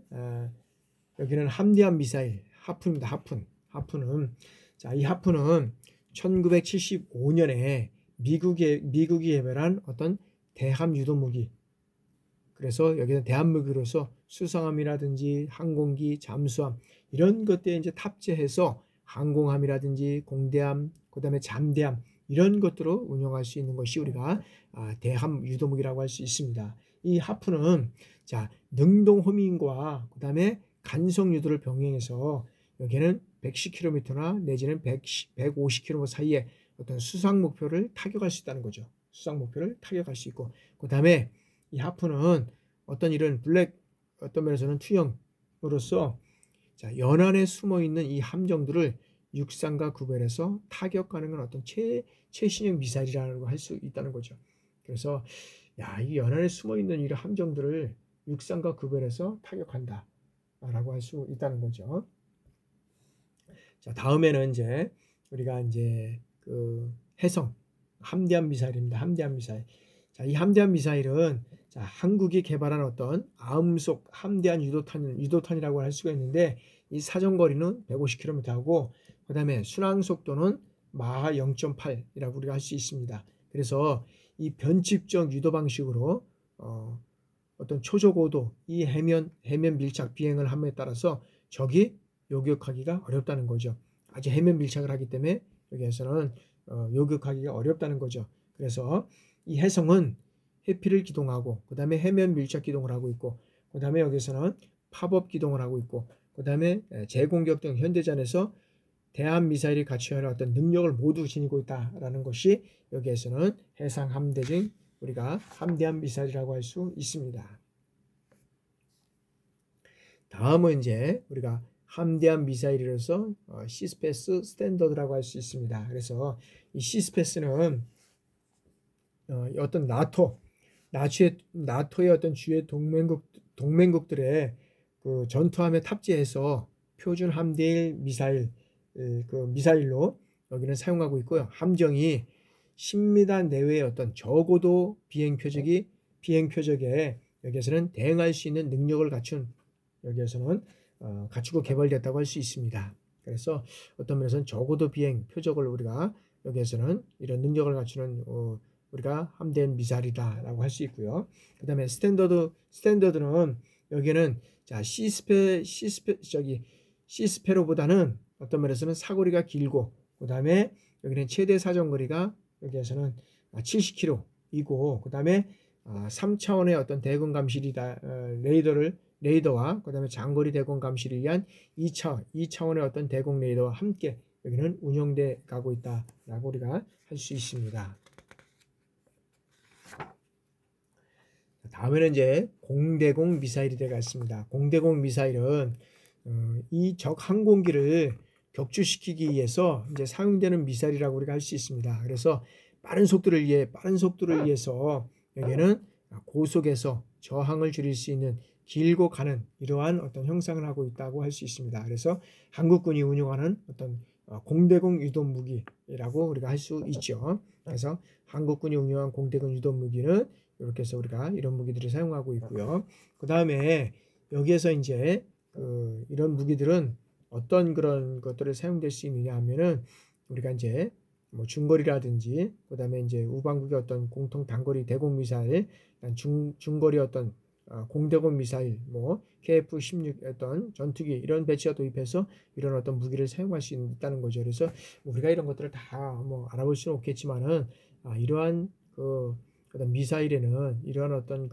여기는 함대함 미사일 하프입니다. 하프는 자, 이 하프는 1975년에 미국이 개발한 어떤 대함 유도 무기. 그래서 여기는 대함 무기로서 수상함이라든지 항공기, 잠수함 이런 것들에 이제 탑재해서 항공함이라든지 공대함, 그다음에 잠대함 이런 것들로 운영할 수 있는 것이 우리가 대함 유도 무기라고 할 수 있습니다. 이 하프는 자, 능동 호밍과 그다음에 간성 유도를 병행해서 여기는 110km나 내지는 150km 사이에 어떤 수상 목표를 타격할 수 있다는 거죠. 수상 목표를 타격할 수 있고 그다음에 이 하프는 어떤 이런 어떤 면에서는 투영으로서 자, 연안에 숨어 있는 이 함정들을 육상과 구별해서 타격 가능한 어떤 최신형 미사일이라고 할 수 있다는 거죠. 그래서 야, 이 연안에 숨어 있는 이런 함정들을 육상과 구별해서 타격한다 라고 할 수 있다는 거죠. 자, 다음에는 이제 우리가 이제 그 해성 함대함 미사일입니다. 함대함 미사일. 자, 이 함대함 미사일은 자, 한국이 개발한 어떤 아음속 함대한 유도탄이라고 할 수가 있는데 이 사정거리는 150km하고 그 다음에 순항 속도는 마하 0.8이라고 우리가 할 수 있습니다. 그래서 이 변칙적 유도 방식으로 어떤 초저고도 이 해면 밀착 비행을 함에 따라서 적이 요격하기가 어렵다는 거죠. 아주 해면 밀착을 하기 때문에 여기에서는 요격하기가 어렵다는 거죠. 그래서 이 해성은 해피를 기동하고 그 다음에 해면 밀착 기동을 하고 있고 그 다음에 여기서는 팝업 기동을 하고 있고 그 다음에 재공격 등 현대전에서 대함 미사일이 갖춰야 할 어떤 능력을 모두 지니고 있다라는 것이 여기에서는 해상 함대 중 우리가 함대함 미사일이라고 할 수 있습니다. 다음은 이제 우리가 함대함 미사일이로서 시스패스 스탠더드라고 할 수 있습니다. 그래서 이 시스패스는 어떤 나토의 어떤 주요 동맹국들의 그 전투함에 탑재해서 표준 함대일 미사일로 여기는 사용하고 있고요. 함정이 10m 내외의 어떤 저고도 비행 표적에 여기에서는 대응할 수 있는 능력을 갖춘 여기에서는 갖추고 개발됐다고 할 수 있습니다. 그래서 어떤 면에서는 저고도 비행 표적을 우리가 여기에서는 이런 능력을 갖추는 우리가 함대한 미사일이다라고 할 수 있고요. 그 다음에 스탠더드는 여기는 자 시스페로보다는 어떤 면에서는 사거리가 길고 그 다음에 여기는 최대 사정거리가 여기에서는 70km이고 그 다음에 3차원의 어떤 대공 감시이다 레이더와 그 다음에 장거리 대공 감시를 위한 2차원의 어떤 대공 레이더와 함께 여기는 운영돼 가고 있다라고 우리가 할 수 있습니다. 다음에는 이제 공대공 미사일이 되겠습니다. 공대공 미사일은 이 적 항공기를 격추시키기 위해서 이제 사용되는 미사일이라고 우리가 할 수 있습니다. 그래서 빠른 속도를 위해서 여기는 고속에서 저항을 줄일 수 있는 길고 가는 이러한 어떤 형상을 하고 있다고 할 수 있습니다. 그래서 한국군이 운용하는 어떤 공대공 유도 무기라고 우리가 할 수 있죠. 그래서 한국군이 운용한 공대공 유도 무기는 이렇게 해서 우리가 이런 무기들을 사용하고 있고요. 그 다음에 여기에서 이제 이런 무기들은 어떤 그런 것들을 사용될 수 있느냐 하면은 우리가 이제 뭐 중거리라든지 그 다음에 이제 우방국의 어떤 공통 단거리 대공 미사일, 중거리 어떤 공대공 미사일, 뭐 KF-16 어떤 전투기 이런 배치와 도입해서 이런 어떤 무기를 사용할 수 있다는 거죠. 그래서 우리가 이런 것들을 다 뭐 알아볼 수는 없겠지만은 이러한 어떤 미사일에는 이러한 어떤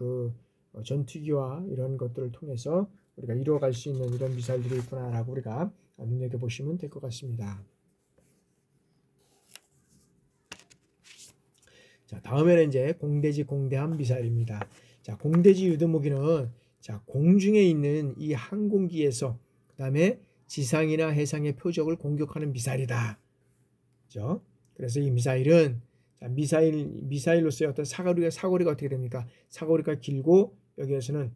전투기와 이런 것들을 통해서 우리가 이루어갈 수 있는 이런 미사일들이 있구나라고 우리가 눈여겨보시면 될 것 같습니다. 자, 다음에는 이제 공대지 공대함 미사일입니다. 자, 공대지 유도무기는 자, 공중에 있는 이 항공기에서 그 다음에 지상이나 해상의 표적을 공격하는 미사일이다. 그렇죠? 그래서 이 미사일은 자, 미사일로서의 어떤 사거리가 어떻게 됩니까? 사거리가 길고 여기에서는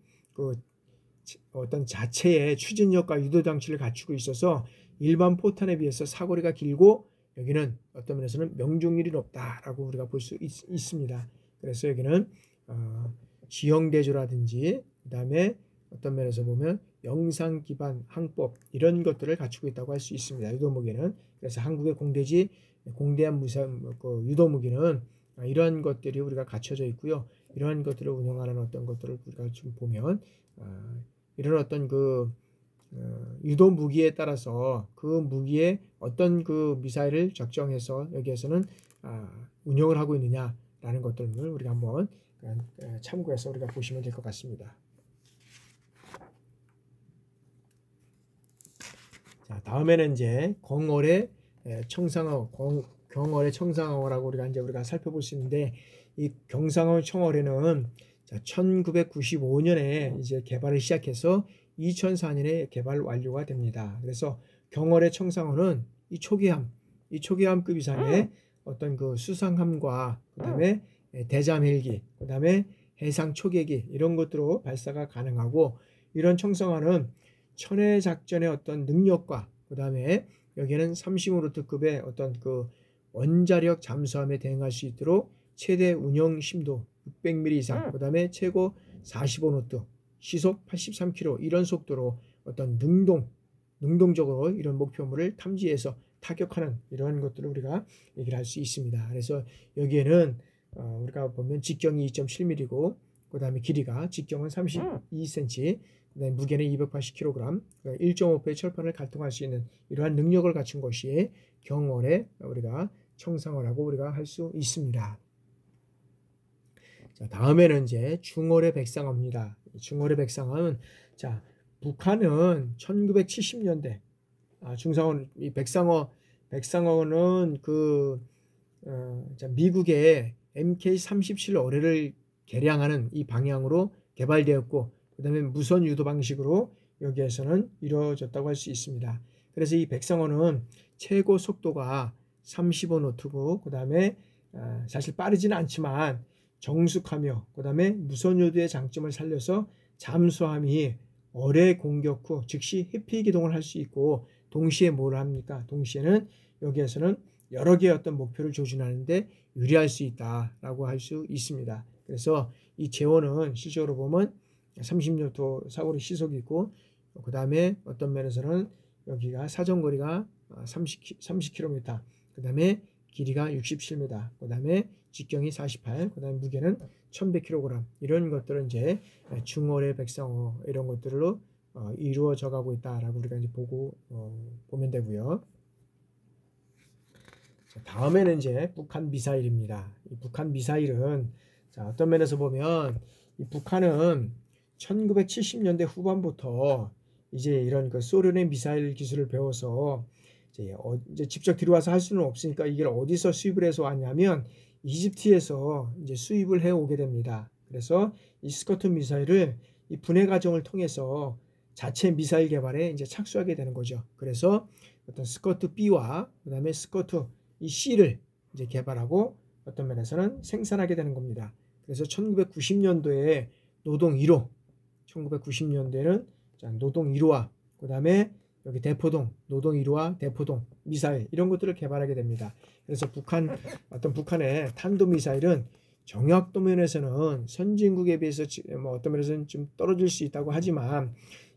어떤 자체의 추진력과 유도 장치를 갖추고 있어서 일반 포탄에 비해서 사거리가 길고 여기는 어떤 면에서는 명중률이 높다라고 우리가 볼 수 있습니다. 그래서 여기는 지형대조라든지 그 다음에 어떤 면에서 보면 영상 기반 항법 이런 것들을 갖추고 있다고 할 수 있습니다. 유도무기는. 그래서 한국의 공대한 유도무기는 이러한 것들이 우리가 갖춰져 있고요. 이러한 것들을 운영하는 어떤 것들을 우리가 좀 보면 이런 어떤 유도 무기에 따라서 그 무기에 어떤 미사일을 적정해서 여기에서는 운영을 하고 있느냐라는 것들을 우리가 한번 참고해서 우리가 보시면 될 것 같습니다. 자, 다음에는 이제 경월의 청상어라고 우리가 살펴볼 수 있는데 이 경상어 청어회는 1995년에 이제 개발을 시작해서 2004년에 개발 완료가 됩니다. 그래서 경월의 청상어는 이 초계함급 이상의 어떤 수상함과 그다음에 대잠 헬기, 그다음에 해상 초계기 이런 것들로 발사가 가능하고 이런 청상어는 천해 작전의 어떤 능력과 그다음에 여기에는 30노트급의 어떤 원자력 잠수함에 대응할 수 있도록 최대 운영 심도 600mm 이상, 그다음에 최고 45노트, 시속 83km 이런 속도로 어떤 능동적으로 이런 목표물을 탐지해서 타격하는 이러한 것들을 우리가 얘기를 할 수 있습니다. 그래서 여기에는 우리가 보면 직경이 2.7mm고 그다음에 길이가 직경은 32cm, 그다음에 무게는 280kg, 1.5배의 철판을 갈통할 수 있는 이러한 능력을 갖춘 것이 경월의 우리가 청상어라고 우리가 할 수 있습니다. 자, 다음에는 이제 중월의 백상어입니다. 중월의 백상어는 자, 북한은 1970년대 이 백상어는 미국의 MK-37 어뢰를 개량하는 이 방향으로 개발되었고 그 다음에 무선 유도 방식으로 여기에서는 이루어졌다고 할 수 있습니다. 그래서 이 백상어는 최고 속도가 35노트고 그 다음에 사실 빠르지는 않지만 정숙하며 그 다음에 무선 유도의 장점을 살려서 잠수함이 어뢰 공격 후 즉시 회피 기동을 할 수 있고 동시에 뭘 합니까? 동시에는 여기에서는 여러 개의 어떤 목표를 조준하는데 유리할 수 있다라고 할 수 있습니다. 그래서 이 재원은 실적으로 보면 30m 사거리 시속이 있고, 그 다음에 어떤 면에서는 여기가 사정거리가 30km, 그 다음에 길이가 67m, 그 다음에 직경이 48, 그 다음에 무게는 1100kg, 이런 것들은 이제 중어뢰 백상어 이런 것들로 이루어져 가고 있다라고 우리가 이제 보면 되고요. 자, 다음에는 이제 북한 미사일입니다. 이 북한 미사일은 자, 어떤 면에서 보면 이 북한은 1970년대 후반부터 이제 이런 그 소련의 미사일 기술을 배워서 이제 직접 들어와서 할 수는 없으니까 이걸 어디서 수입을 해서 왔냐면 이집트에서 이제 수입을 해 오게 됩니다. 그래서 이 스커트 미사일을 이 분해 과정을 통해서 자체 미사일 개발에 이제 착수하게 되는 거죠. 그래서 어떤 스커트 B와 그다음에 스커트 이 C를 이제 개발하고 어떤 면에서는 생산하게 되는 겁니다. 그래서 1990년도에 노동 1호, 1990년대는 노동 1호와 그 다음에 여기 대포동, 노동 1호와 대포동 미사일 이런 것들을 개발하게 됩니다. 그래서 북한의 탄도미사일은 정약도 면에서는 선진국에 비해서 뭐 어떤 면에서는 좀 떨어질 수 있다고 하지만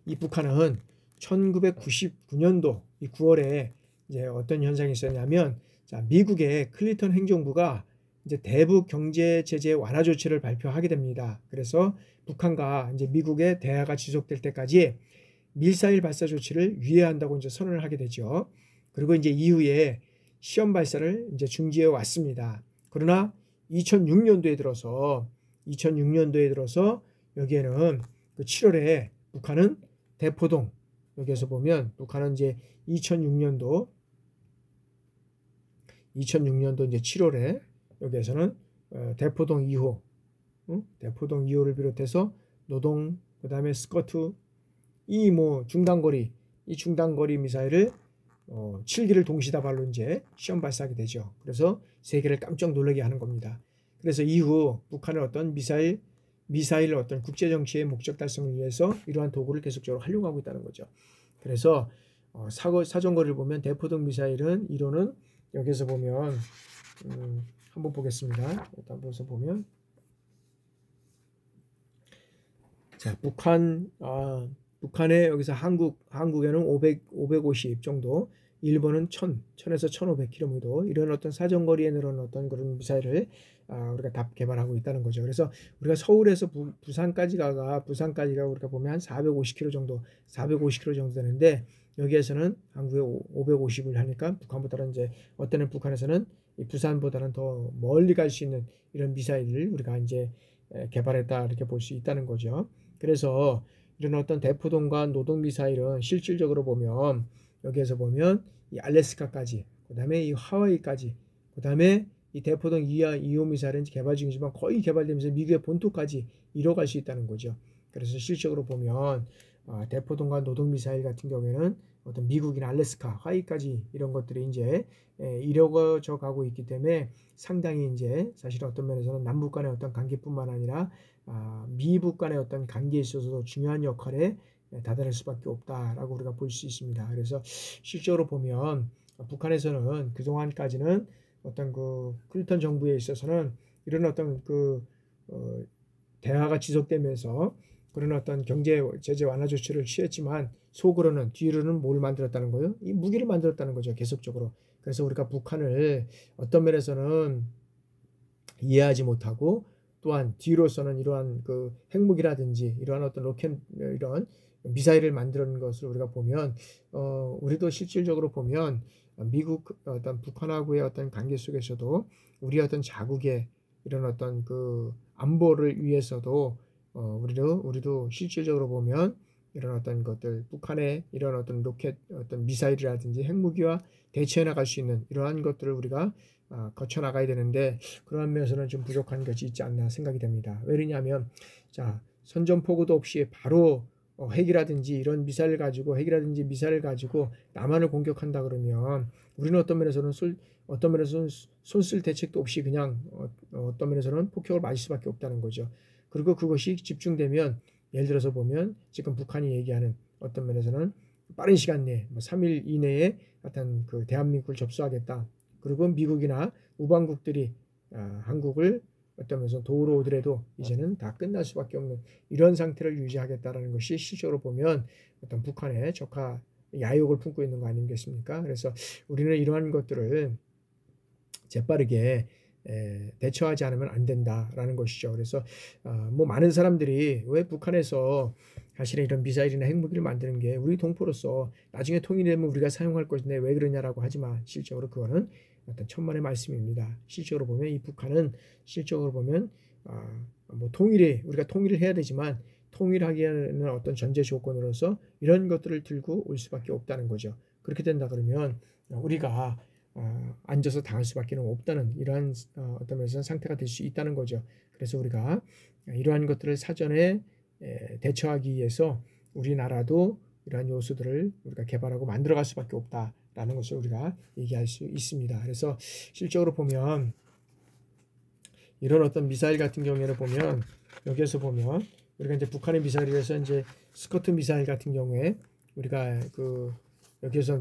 이 북한은 1999년도 이 9월에 이제 어떤 현상이 있었냐면 미국의 클린턴 행정부가 이제 대북 경제 제재 완화 조치를 발표하게 됩니다. 그래서 북한과 이제 미국의 대화가 지속될 때까지 미사일 발사 조치를 유예한다고 이제 선언을 하게 되죠. 그리고 이제 이후에 시험 발사를 이제 중지해 왔습니다. 그러나 2006년도에 들어서 여기에는 그 7월에 북한은 대포동, 여기에서 보면 북한은 이제 2006년도 이제 7월에 여기에서는 대포동 2호, 대포동 2호를 비롯해서 노동, 그 다음에 스커트, 이 중단거리 미사일을 7기를 동시다발로 이제 시험 발사하게 되죠. 그래서 세계를 깜짝 놀라게 하는 겁니다. 그래서 이후 북한은 어떤 미사일 어떤 국제 정치의 목적 달성을 위해서 이러한 도구를 계속적으로 활용하고 있다는 거죠. 그래서 사정거리를 보면 대포동 미사일은 1호는 여기서 보면 한번 보겠습니다. 일단 벌써 보면 자, 북한의 여기서 한국에는 550 정도, 일본은 1000에서 1500km 이런 어떤 사정거리에 늘어난 어떤 그런 미사일을 우리가 다 개발하고 있다는 거죠. 그래서 우리가 서울에서 부산까지가 우리가 보면 한 450km 정도 되는데 여기에서는 한국에 550을 하니까 북한보다는 이제 어떤 북한에서는 이 부산보다는 더 멀리 갈 수 있는 이런 미사일을 우리가 이제 개발했다 이렇게 볼 수 있다는 거죠. 그래서 이런 어떤 대포동과 노동 미사일은 실질적으로 보면 여기에서 보면 이 알래스카까지, 그 다음에 이 하와이까지, 그 다음에 이 대포동 2호 미사일은 개발 중이지만 거의 개발되면서 미국의 본토까지 이뤄갈 수 있다는 거죠. 그래서 실질적으로 보면 대포동과 노동 미사일 같은 경우에는 어떤 미국이나 알래스카, 하와이까지 이런 것들이 이제 이루어져 가고 있기 때문에 상당히 이제 사실 어떤 면에서는 남북 간의 어떤 관계뿐만 아니라 미북 간의 어떤 관계에 있어서도 중요한 역할에 다다를 수밖에 없다라고 우리가 볼 수 있습니다. 그래서 실제로 보면 북한에서는 그동안까지는 어떤 그 클린턴 정부에 있어서는 이런 어떤 대화가 지속되면서 그런 어떤 경제 제재 완화 조치를 취했지만 뒤로는 뭘 만들었다는 거예요? 이 무기를 만들었다는 거죠. 계속적으로. 그래서 우리가 북한을 어떤 면에서는 이해하지 못하고 또한 뒤로서는 이러한 그 핵무기라든지 이러한 어떤 이런 미사일을 만드는 것을 우리가 보면 우리도 실질적으로 보면 미국 어떤 북한하고의 어떤 관계 속에서도 우리 어떤 자국의 이런 어떤 그 안보를 위해서도 우리도 실질적으로 보면 이런 어떤 것들 북한의 이런 어떤 어떤 미사일이라든지 핵무기와 대처해 나갈 수 있는 이러한 것들을 우리가 거쳐 나가야 되는데 그러한 면에서는 좀 부족한 것이 있지 않나 생각이 됩니다. 왜냐하면 선전포고도 없이 바로 핵이라든지 이런 미사일을 가지고 남한을 공격한다 그러면 우리는 어떤 면에서는 손쓸 대책도 없이 그냥 어떤 면에서는 폭격을 맞을 수밖에 없다는 거죠. 그리고 그것이 집중되면 예를 들어서 보면 지금 북한이 얘기하는 어떤 면에서는 빠른 시간 내에 3일 이내에 어떤 그 대한민국을 접수하겠다. 그리고 미국이나 우방국들이 한국을 어떤 면에서 도우러 오더라도 이제는 다 끝날 수밖에 없는 이런 상태를 유지하겠다라는 것이 실적으로 보면 어떤 북한의 적화 야욕을 품고 있는 거 아니겠습니까? 그래서 우리는 이러한 것들을 재빠르게 대처하지 않으면 안 된다라는 것이죠. 그래서 뭐 많은 사람들이 왜 북한에서 사실은 이런 미사일이나 핵무기를 만드는 게 우리 동포로서 나중에 통일되면 우리가 사용할 것인데 왜 그러냐라고 하지만 실적으로 그거는 어떤 천만의 말씀입니다. 실적으로 보면 이 북한은 실적으로 보면 뭐 우리가 통일을 해야 되지만 통일하기에는 어떤 전제 조건으로서 이런 것들을 들고 올 수밖에 없다는 거죠. 그렇게 된다 그러면 우리가 앉아서 당할 수밖에 없다는 이러한 어떤 면에서 상태가 될 수 있다는 거죠. 그래서 우리가 이러한 것들을 사전에 대처하기 위해서 우리나라도 이러한 요소들을 우리가 개발하고 만들어갈 수밖에 없다라는 것을 우리가 얘기할 수 있습니다. 그래서 실적으로 보면 이런 어떤 미사일 같은 경우에는 보면 여기에서 보면 우리가 이제 북한의 미사일에서 이제 스커트 미사일 같은 경우에 우리가 여기에서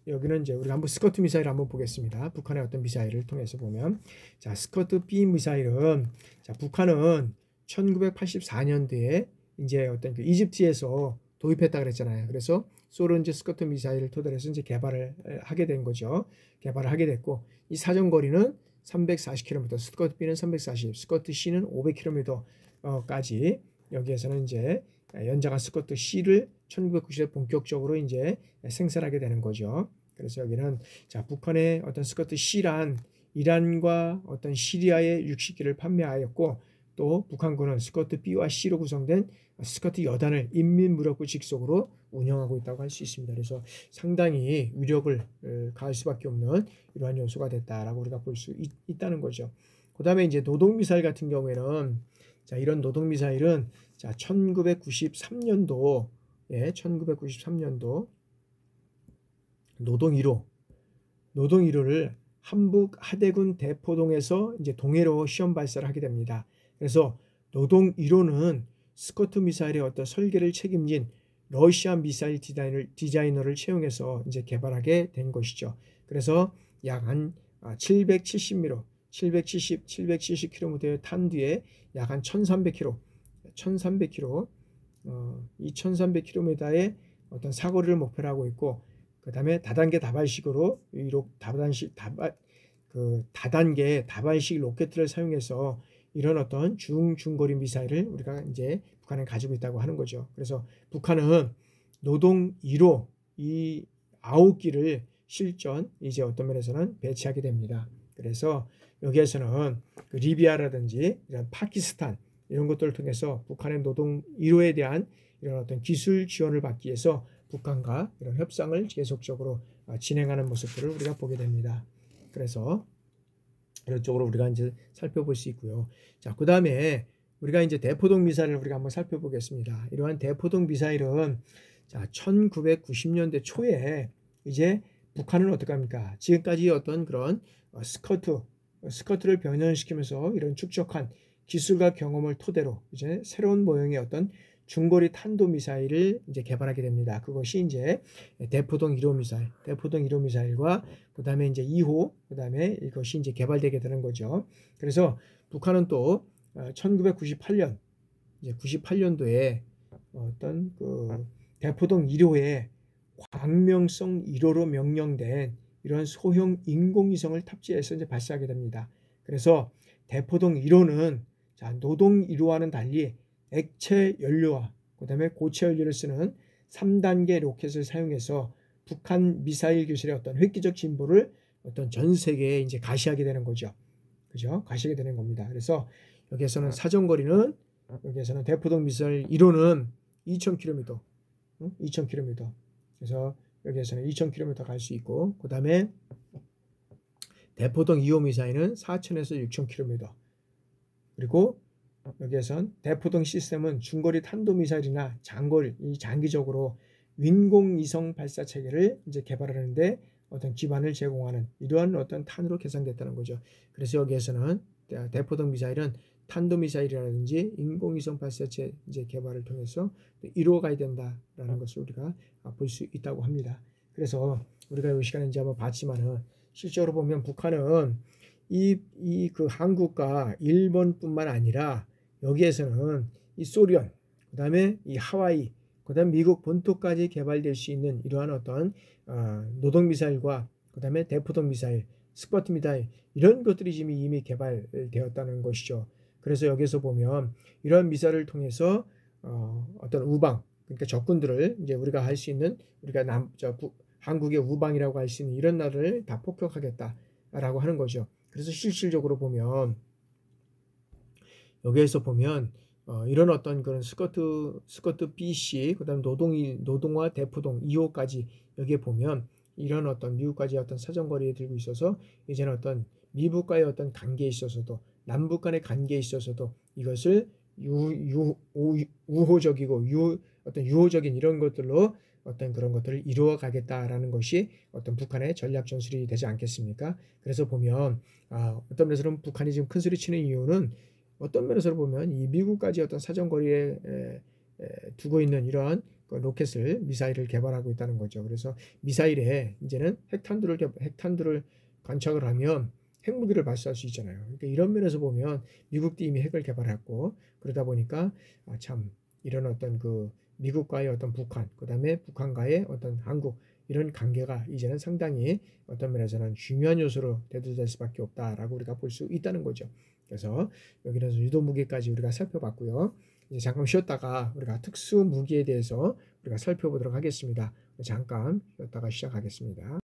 여기는 이제 우리가 한번 스커트 미사일 한번 보겠습니다. 북한의 어떤 미사일을 통해서 보면 자 스커트 B 미사일은 자 북한은 1984년도에 이제 어떤 이집트에서 도입했다 그랬잖아요. 그래서 소련 이제 스커트 미사일을 토대로 해서 이제 개발을 하게 된 거죠. 개발을 하게 됐고 이 사정 거리는 340km, 스커트 B는 340, 스커트 C는 500km까지 여기에서는 이제 연장한 스커트 C를 1990에 본격적으로 이제 생산하게 되는 거죠. 그래서 여기는 자 북한의 어떤 스커트 C란 이란과 어떤 시리아의 60기를 판매하였고 또 북한군은 스커트 B와 C로 구성된 스커트 여단을 인민무력부 직속으로 운영하고 있다고 할 수 있습니다. 그래서 상당히 위력을 가할 수밖에 없는 이러한 요소가 됐다라고 우리가 볼 수 있다는 거죠. 그 다음에 이제 노동미사일 같은 경우에는 자 이런 노동미사일은 자 1993년도 1993년도 노동 1호를 한북 하대군 대포동에서 이제 동해로 시험 발사를 하게 됩니다. 그래서 노동 1호는 스커트 미사일의 어떤 설계를 책임진 러시아 미사일 디자이너를 채용해서 이제 개발하게 된 것이죠. 그래서 약 한 770km를 탄 뒤에 약 한 1300km, 이 1300km의 어떤 사거리를 목표로 하고 있고, 그 다음에 다단계 다발식으로 다단계 다발식 로켓을 사용해서 이런 어떤 중거리 미사일을 우리가 이제 북한은 가지고 있다고 하는 거죠. 그래서 북한은 노동 1호 이 9기를 실전 이제 어떤 면에서는 배치하게 됩니다. 그래서 여기에서는 리비아라든지 이런 파키스탄 이런 것들을 통해서 북한의 노동 1호에 대한 이런 어떤 기술 지원을 받기 위해서 북한과 이런 협상을 계속적으로 진행하는 모습들을 우리가 보게 됩니다. 그래서 이런 쪽으로 우리가 이제 살펴볼 수 있고요. 자, 그 다음에 우리가 이제 대포동 미사일을 우리가 한번 살펴보겠습니다. 이러한 대포동 미사일은 자, 1990년대 초에 이제 북한은 어떻게 합니까? 지금까지 어떤 그런 스커트를 변형시키면서 이런 축적한 기술과 경험을 토대로 이제 새로운 모형의 어떤 중거리 탄도 미사일을 이제 개발하게 됩니다. 그것이 이제 대포동 1호 미사일과 그다음에 이제 2호, 그다음에 이것이 이제 개발되게 되는 거죠. 그래서 북한은 또 1998년 이제 98년도에 어떤 대포동 1호에 광명성 1호로 명명된 이런 소형 인공위성을 탑재해서 이제 발사하게 됩니다. 그래서 대포동 1호는 자, 노동 1호와는 달리 액체 연료와 그다음에 고체 연료를 쓰는 3단계 로켓을 사용해서 북한 미사일 기술의 어떤 획기적 진보를 어떤 전 세계에 이제 가시하게 되는 거죠. 그죠? 가시게 되는 겁니다. 그래서 여기에서는 사정거리는 여기에서는 대포동 미사일 1호는 2000km, 2000km. 그래서 여기에서는 2000km 갈 수 있고, 그다음에 대포동 2호 미사일은 4000에서 6000km. 그리고 여기에선 대포동 시스템은 중거리 탄도미사일이나 장기적으로 인공위성 발사 체계를 이제 개발하는데 어떤 기반을 제공하는 이러한 어떤 탄으로 계산됐다는 거죠. 그래서 여기에서는 대포동 미사일은 탄도미사일이라든지 인공위성 발사체 이제 개발을 통해서 이루어가야 된다라는 것을 우리가 볼 수 있다고 합니다. 그래서 우리가 이 시간에 이제 한번 봤지만은 실제로 보면 북한은 그 한국과 일본뿐만 아니라 여기에서는 이 소련, 그 다음에 이 하와이, 그 다음에 미국 본토까지 개발될 수 있는 이러한 어떤 노동미사일과 그 다음에 대포동 미사일, 스커트 미사일 이런 것들이 지금 이미 개발되었다는 것이죠. 그래서 여기서 보면 이런 미사일을 통해서 어떤 우방, 그러니까 적군들을 이제 우리가 할 수 있는 우리가 한국의 우방이라고 할 수 있는 이런 나라를 다 폭격하겠다라고 하는 거죠. 그래서 실질적으로 보면 여기에서 보면 이런 어떤 그런 스커트 BC, 그다음 노동화 대포동 2호까지 여기에 보면 이런 어떤 미국까지 어떤 사정거리에 들고 있어서 이제는 어떤 미국과의 어떤 관계에 있어서도 남북 간의 관계에 있어서도 이것을 우호적이고 어떤 유호적인 이런 것들로 어떤 그런 것들을 이루어 가겠다라는 것이 어떤 북한의 전략 전술이 되지 않겠습니까? 그래서 보면 어떤 면에서는 북한이 지금 큰 소리 치는 이유는 어떤 면에서 보면 이 미국까지 어떤 사정거리에 두고 있는 이러한 로켓을 미사일을 개발하고 있다는 거죠. 그래서 미사일에 이제는 핵탄두를 관측을 하면 핵무기를 발사할 수 있잖아요. 그러니까 이런 면에서 보면 미국도 이미 핵을 개발했고 그러다 보니까 참 이런 어떤 그 미국과의 어떤 북한, 그다음에 북한과의 어떤 한국 이런 관계가 이제는 상당히 어떤 면에서는 중요한 요소로 대두될 수밖에 없다라고 우리가 볼 수 있다는 거죠. 그래서 여기는 유도 무기까지 우리가 살펴봤고요. 이제 잠깐 쉬었다가 우리가 특수 무기에 대해서 우리가 살펴보도록 하겠습니다. 잠깐 쉬었다가 시작하겠습니다.